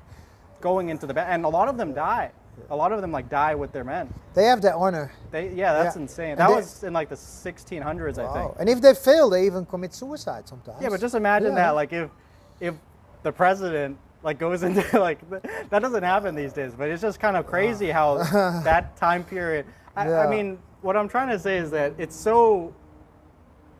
going into the battle, and a lot of them die. A lot of them die with their men. They have that honor. That's insane. And That they- was in like the 1600s, I think. Wow. And if they fail, they even commit suicide sometimes. Yeah, but just imagine that, like if the president goes into that doesn't happen these days. But it's just kind of crazy how that time period. I mean, what I'm trying to say is that it's so.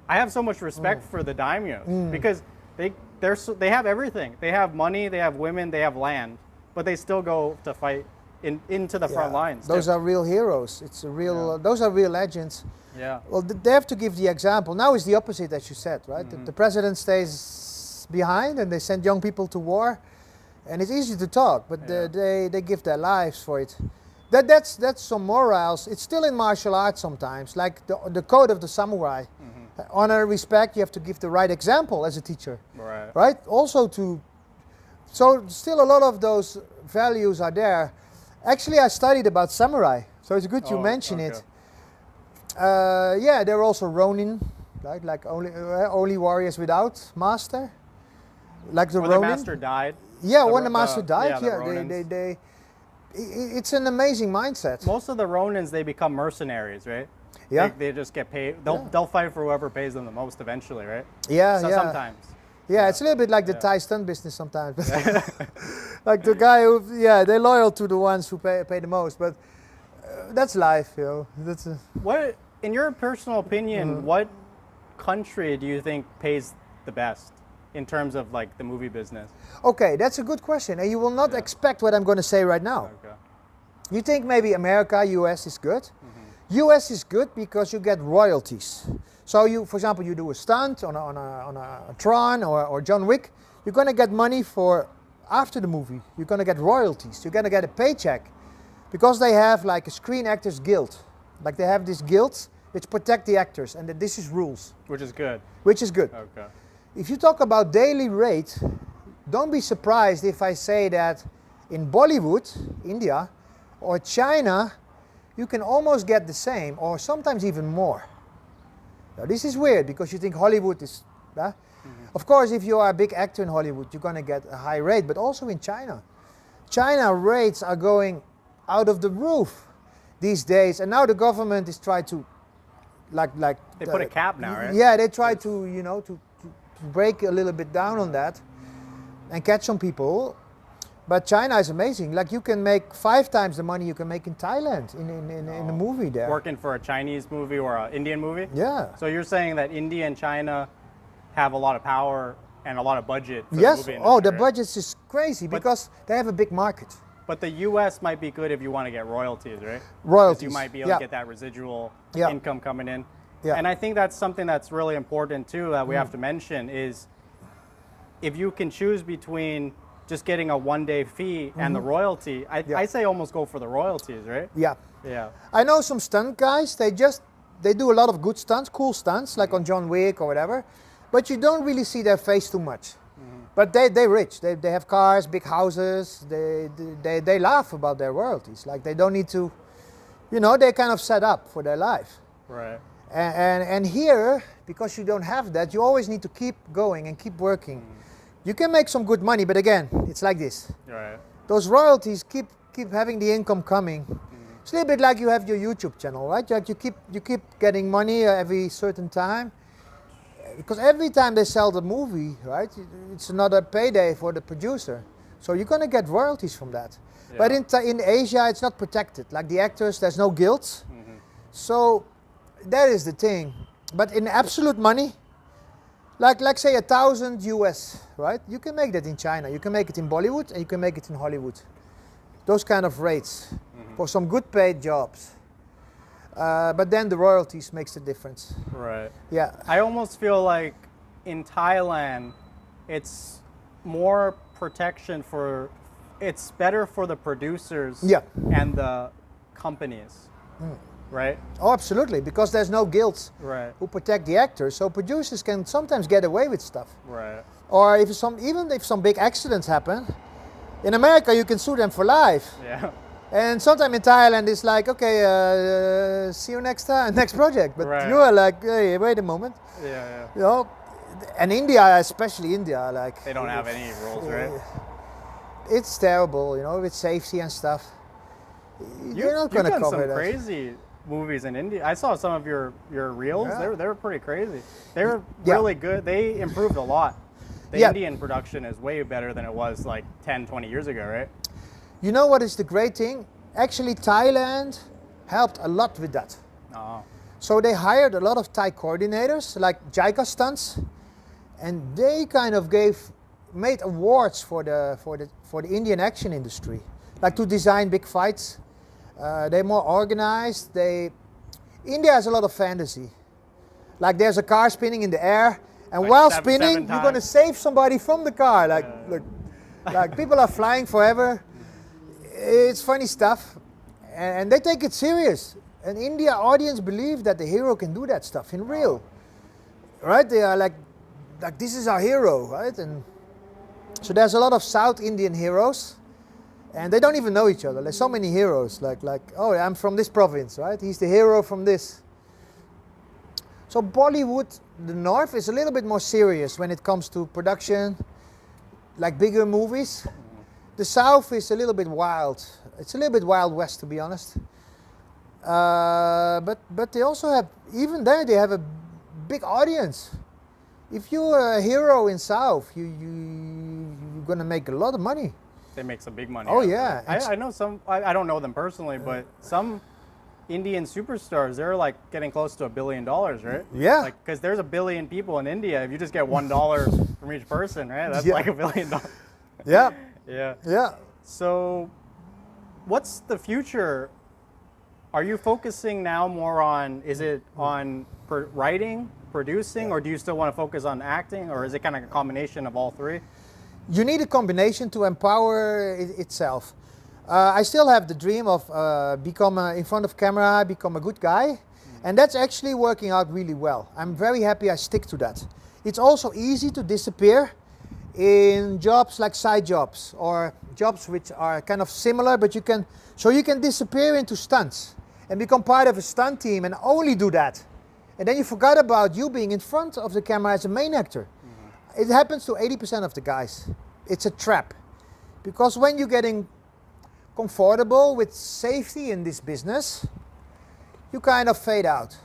I have so much respect for the daimyos because they have everything. They have money, they have women, they have land, but they still go to fight into the front lines. Those are real heroes. It's a real. Those are real legends. Yeah. Well, they have to give the example. Now it's the opposite, as you said, right? The president stays behind, and they send young people to war, and it's easy to talk, but they give their lives for it. That's some morals. It's still in martial arts sometimes, like the code of the samurai. Honor, respect. You have to give the right example as a teacher, Right. right? Also so still a lot of those values are there. Actually, I studied about samurai, so it's good you mention it. Yeah, there are also ronin, right? Like only warriors without master, like the When ronin. the master died. Yeah, when the master died, the Ronins. it's an amazing mindset. Most of the Ronins, they become mercenaries, right? Yeah. They just get paid. They'll fight for whoever pays them the most eventually, right? Yeah, Sometimes. Yeah, it's a little bit like the Thai stunt business sometimes. Like the guy who, they're loyal to the ones who pay the most, but that's life, you know. What, in your personal opinion, what country do you think pays the best in terms of like the movie business? Okay, that's a good question, and you will not expect what I'm going to say right now. Okay. You think maybe America, US is good? US is good because you get royalties. So you, for example, you do a stunt on a Tron or John Wick, you're going to get money for after the movie. You're going to get royalties. You're going to get a paycheck because they have like a Screen Actors Guild. Like they have these guilds which protect the actors, and this is rules. Which is good. Which is good. Okay. If you talk about daily rate, don't be surprised if I say that in Bollywood, India, or China, you can almost get the same, or sometimes even more. Now this is weird because you think Hollywood is, of course if you are a big actor in Hollywood you're going to get a high rate, but also in China. China rates are going out of the roof these days, and now the government is trying to They put a cap now, right? Yeah, they try to, you know, to break a little bit down on that and catch some people. But China is amazing. Like you can make 5 times the money you can make in Thailand in a movie there. Working for a Chinese movie or an Indian movie? Yeah. So you're saying that India and China have a lot of power and a lot of budget for Yes. the movie industry, The right? budget is crazy because they have a big market. But the U.S. might be good if you want to get royalties, right? 'Cause Royalties. you might be able to get that residual income coming in. Yeah. And I think that's something that's really important too that we have to mention is if you can choose between just getting a one-day fee and the royalty, I say almost go for the royalties, right? Yeah. Yeah. I know some stunt guys, they do a lot of good stunts, cool stunts, like on John Wick or whatever, but you don't really see their face too much. But they're rich, they have cars, big houses, they laugh about their royalties, like they don't need to, you know, they're kind of set up for their life. Right. And here, because you don't have that, you always need to keep going and keep working. You can make some good money, but again, it's like this. Right. Those royalties keep having the income coming. It's a little bit like you have your YouTube channel, right? Like you keep getting money every certain time, because every time they sell the movie, right, it's another payday for the producer. So you're gonna get royalties from that. Yeah. But in Asia, it's not protected. Like the actors, there's no guilds. So that is the thing. But in absolute money, like say 1,000 US, right? You can make that in China. You can make it in Bollywood and you can make it in Hollywood. Those kind of rates for some good paid jobs. But then the royalties makes the difference. Right. Yeah. I almost feel like in Thailand, it's more protection for, it's better for the producers and the companies, right? Oh, absolutely, because there's no guilds Right. who protect the actors, so producers can sometimes get away with stuff. Right. Or even if some big accidents happen, in America you can sue them for life. Yeah. And sometimes in Thailand it's like, okay, see you next time, next project. But Right. you are like, hey, wait a moment, Yeah. you know. And India, especially India, like They don't have any rules, right? it's terrible, you know, with safety and stuff. You're not You've gonna done cover some that. crazy movies in India. I saw some of your reels. Yeah. They were pretty crazy. They were Yeah. really good. They improved a lot. The Yeah. Indian production is way better than it was like 10, 20 years ago, right? You know what is the great thing? Actually, Thailand helped a lot with that. Oh. So they hired a lot of Thai coordinators, like JICA stunts, and they kind of made awards for the Indian action industry, like to design big fights. They're more organized. India has a lot of fantasy. Like there's a car spinning in the air, and Like while seven spinning, you're gonna times. save somebody from the car. Like people are flying forever. It's funny stuff. and they take it serious. And India audience believe that the hero can do that stuff in real, right? They are like this is our hero, right? And so there's a lot of South Indian heroes, and they don't even know each other. There's so many heroes, like oh, I'm from this province, right? He's the hero from this. So Bollywood, the North, is a little bit more serious when it comes to production, like bigger movies. The South is a little bit wild. It's a little bit Wild West, to be honest. But they also have, even there, they have a big audience. If you're a hero in South, you're gonna make a lot of money. They make some big money. Oh yeah. I know some. I don't know them personally, but some Indian superstars, they're like getting close to $1 billion, right? Yeah. Like, because there's 1 billion people in India. If you just get $1 from each person, right? That's like $1 billion. Yeah. Yeah. Yeah. So, what's the future? Are you focusing now more on, is it on writing, producing, or do you still want to focus on acting, or is it kind of a combination of all three? You need a combination to empower itself. I still have the dream of become in front of camera, become a good guy, and that's actually working out really well. I'm very happy I stick to that. It's also easy to disappear in jobs like side jobs or jobs which are kind of similar, but you can disappear into stunts and become part of a stunt team and only do that. And then you forgot about you being in front of the camera as a main actor. It happens to 80% of the guys. It's a trap. Because when you're getting comfortable with safety in this business, you kind of fade out.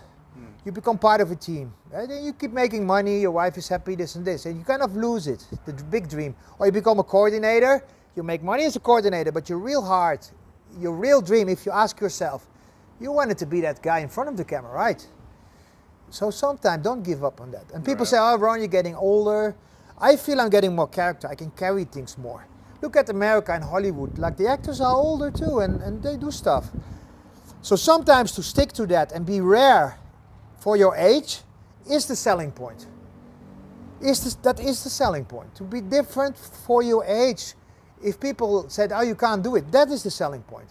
You become part of a team. Right? And you keep making money, your wife is happy, this and this, and you kind of lose it, the big dream. Or you become a coordinator, you make money as a coordinator, but your real heart, your real dream, if you ask yourself, you wanted to be that guy in front of the camera, right? So sometimes don't give up on that. And people say, oh, Ron, you're getting older. I feel I'm getting more character. I can carry things more. Look at America and Hollywood. Like the actors are older too, and they do stuff. So sometimes to stick to that and be rare for your age is the selling point. That is the selling point. To be different for your age. If people said, oh, you can't do it, that is the selling point.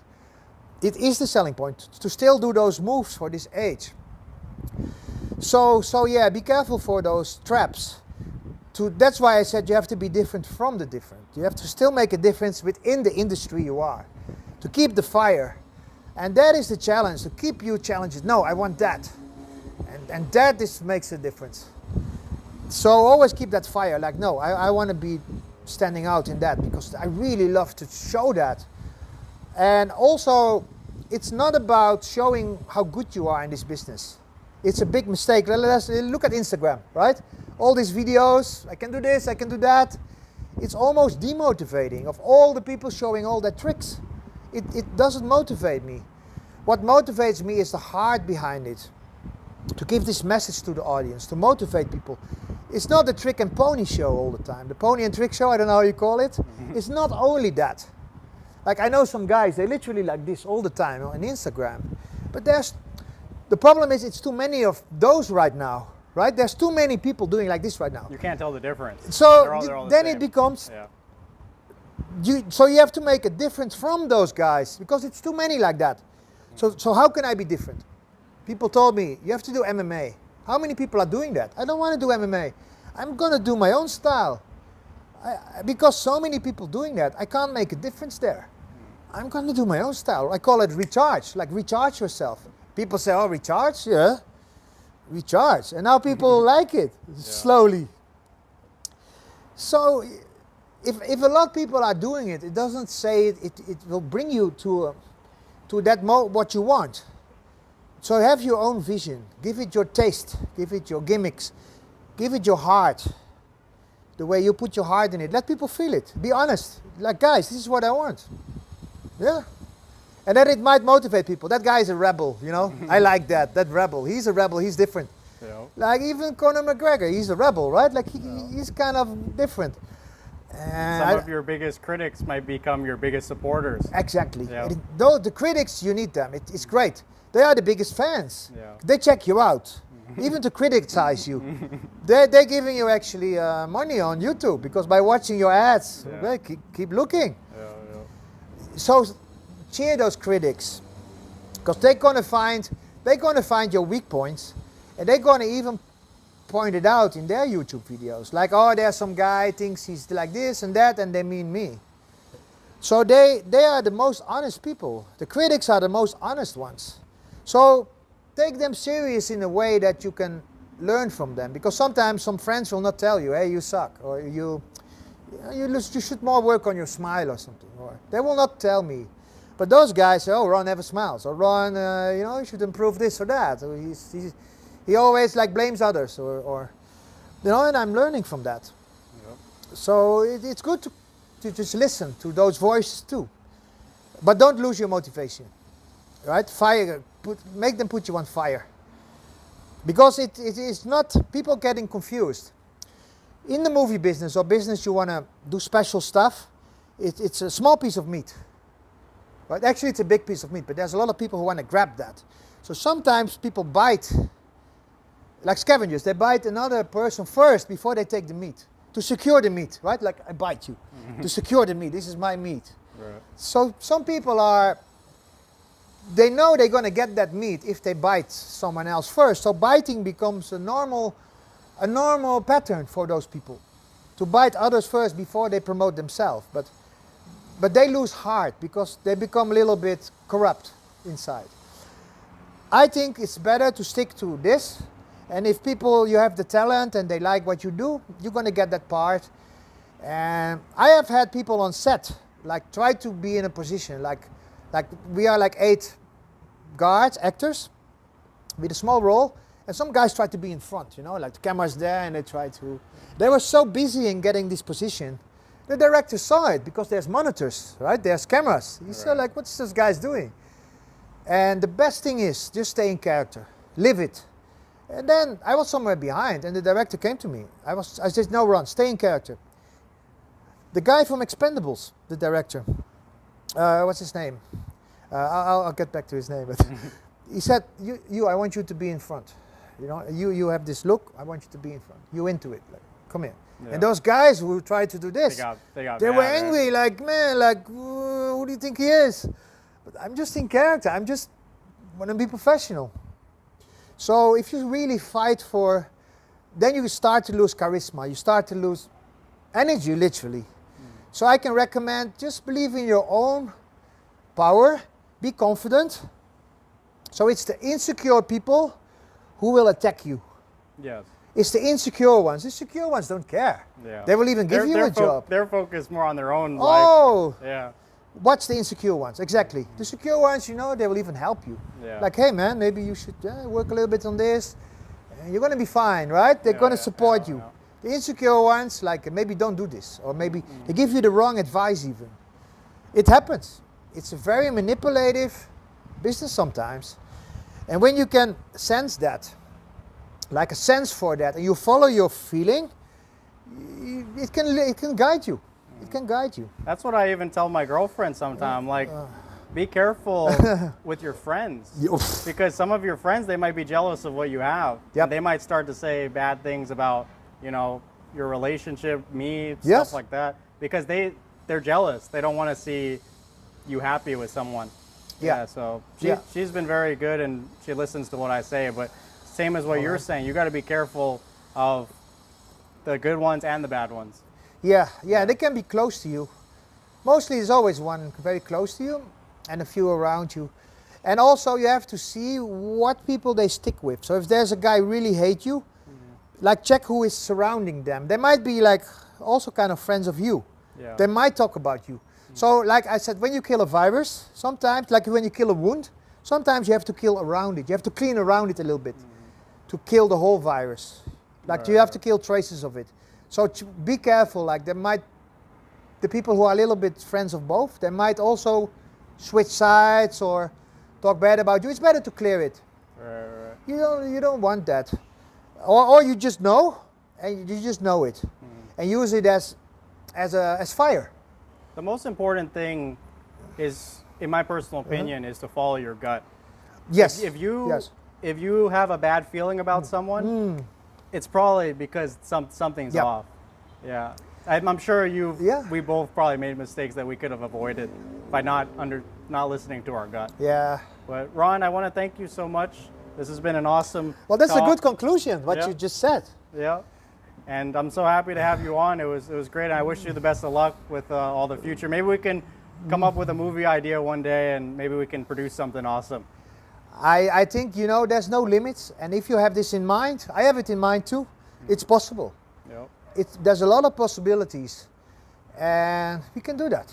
It is the selling point to still do those moves for this age. So yeah, be careful for those traps. That's why I said you have to be different from the different. You have to still make a difference within the industry you are. To keep the fire. And that is the challenge, to keep you challenged. No, I want that. And that makes a difference. So always keep that fire. Like, no, I want to be standing out in that because I really love to show that. And also, it's not about showing how good you are in this business. It's a big mistake. Let's look at Instagram, right? All these videos, I can do this, I can do that. It's almost demotivating of all the people showing all their tricks. It doesn't motivate me. What motivates me is the heart behind it. To give this message to the audience, to motivate people. It's not the trick and pony show all the time. The pony and trick show, I don't know how you call it. It's not only that. Like I know some guys, they literally like this all the time on Instagram. But the problem is it's too many of those right now, right? There's too many people doing like this right now. You can't tell the difference. So they're all the then same. it becomes, yeah. So you have to make a difference from those guys because it's too many like that. So how can I be different? People told me, you have to do MMA. How many people are doing that? I don't want to do MMA. I'm going to do my own style. Because so many people doing that, I can't make a difference there. I'm going to do my own style. I call it recharge, like recharge yourself. People say, oh, recharge? Yeah, recharge. And now people like it, slowly. So if a lot of people are doing it, it doesn't say it will bring you to that what you want. So have your own vision. Give it your taste. Give it your gimmicks. Give it your heart. The way you put your heart in it. Let people feel it. Be honest. Like, guys, this is what I want. Yeah. And then it might motivate people. That guy is a rebel, you know. I like that rebel. He's a rebel. He's different. Yeah. Like even Conor McGregor, he's a rebel, right? Like he's kind of different. Some of your biggest critics might become your biggest supporters. Exactly. Yeah. Though the critics, you need them. It's great. They are the biggest fans. Yeah. They check you out. Even to criticize you. They're giving you actually money on YouTube because by watching your ads, they keep looking. Yeah. So cheer those critics. because they're gonna find your weak points, and they're gonna even point it out in their YouTube videos. Like, oh, there's some guy thinks he's like this and that, and they mean me. So they are the most honest people. The critics are the most honest ones. So take them serious in a way that you can learn from them, because sometimes some friends will not tell you, hey, you suck, or you should more work on your smile or something, or they will not tell me. But those guys say, oh, Ron never smiles, or Ron, you should improve this or that, or he always like blames others, or and I'm learning from that. Yep. So it's good to just listen to those voices too, but don't lose your motivation, right? Make them put you on fire, because it is not people getting confused. In the movie business or business you want to do special stuff, it's a small piece of meat. Right? Actually, it's a big piece of meat, but there's a lot of people who want to grab that. So sometimes people bite, like scavengers, they bite another person first before they take the meat, to secure the meat, right? Like, I bite you, to secure the meat, this is my meat. Right. So some people they know they're going to get that meat if they bite someone else first. So biting becomes a normal pattern for those people, to bite others first before they promote themselves. But they lose heart because they become a little bit corrupt inside. I think it's better to stick to this, and if you have the talent and they like what you do, you're going to get that part. And I have had people on set like try to be in a position like we are like 8 guards, actors, with a small role, and some guys try to be in front, like the camera's there and they were so busy in getting this position. The director saw it because there's monitors, right? There's cameras. He said, like, what's this guy's doing? And the best thing is just stay in character, live it. And then I was somewhere behind, and the director came to me. I said, no, Ron, stay in character. The guy from Expendables, the director, what's his name? I'll get back to his name. But he said, I want you to be in front. You have this look. I want you to be in front. You into it. Like, come here. Yeah. And those guys who tried to do this, they were angry. Right? Like, man, like, who do you think he is? But I'm just in character. I'm just want to be professional. So if you really fight then you start to lose charisma. You start to lose energy, literally. So I can recommend, just believe in your own power. Be confident. So it's the insecure people who will attack you. Yes. It's the insecure ones. The insecure ones don't care. Yeah. They will even give you a job. They're focused more on their own life. Oh! Yeah. Watch the insecure ones, exactly. The secure ones, they will even help you. Yeah. Like, hey man, maybe you should work a little bit on this. You're going to be fine, right? They're going to support you. The insecure ones, like, maybe don't do this. Or maybe they give you the wrong advice even. It happens. It's a very manipulative business sometimes. And when you can sense that, like a sense for that, and you follow your feeling, it can guide you. It can guide you. That's what I even tell my girlfriend sometimes. Like, be careful with your friends. Because some of your friends, they might be jealous of what you have. Yep. They might start to say bad things about, your relationship, stuff like that. Because they're jealous. They don't want to see you happy with someone. Yeah. So she's been very good, and she listens to what I say. But same as what you're saying, you got to be careful of the good ones and the bad ones. Yeah, they can be close to you. Mostly there's always one very close to you and a few around you. And also you have to see what people they stick with. So if there's a guy really hate you, like check who is surrounding them. They might be like also kind of friends of you. Yeah. They might talk about you. So like I said, when you kill a virus, sometimes, like when you kill a wound, sometimes you have to kill around it. You have to clean around it a little bit to kill the whole virus. Like you have to kill traces of it. So be careful, like the people who are a little bit friends of both, they might also switch sides or talk bad about you. It's better to clear it. Right. You don't want that. Or you just know, and you just know it. And use it as fire. The most important thing is, in my personal opinion, is to follow your gut. Yes. If you have a bad feeling about someone, it's probably because something's off. Yeah. I'm sure we both probably made mistakes that we could have avoided by not listening to our gut. Yeah. But Ron, I want to thank you so much. This has been an awesome Well, that's a talk. good conclusion, what Yeah. you just said. Yeah. And I'm so happy to have you on. It was great. And I wish you the best of luck with all the future. Maybe we can come up with a movie idea one day and maybe we can produce something awesome. I think, you know, there's no limits. And if you have this in mind, I have it in mind too. It's possible. Yep. There's a lot of possibilities. And we can do that.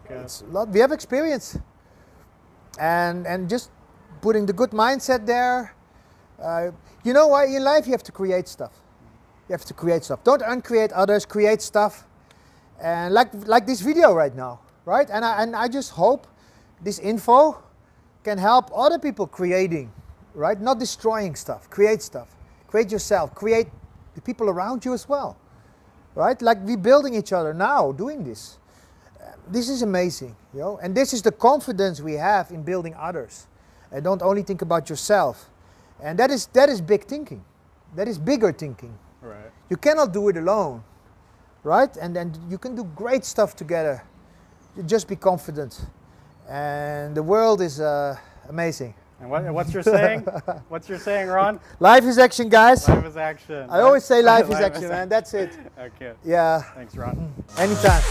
Okay. It's a lot, we have experience. And just putting the good mindset there. You know why in life you have to create stuff. You have to create stuff. Don't uncreate others, create stuff. And like this video right now, right? And I just hope this info can help other people creating, right? Not destroying stuff. Create stuff. Create yourself. Create the people around you as well, right? Like we're building each other now, doing this. This is amazing, you know? And this is the confidence we have in building others. And don't only think about yourself. And that is big thinking. That is bigger thinking. Right. You cannot do it alone, right? And then you can do great stuff together. You just be confident. And the world is amazing. And what's your saying? What's your saying, Ron? Life is action, guys. Life is action. I always say life is action, man. That's it. Okay. Yeah, Thanks, Ron. anytime.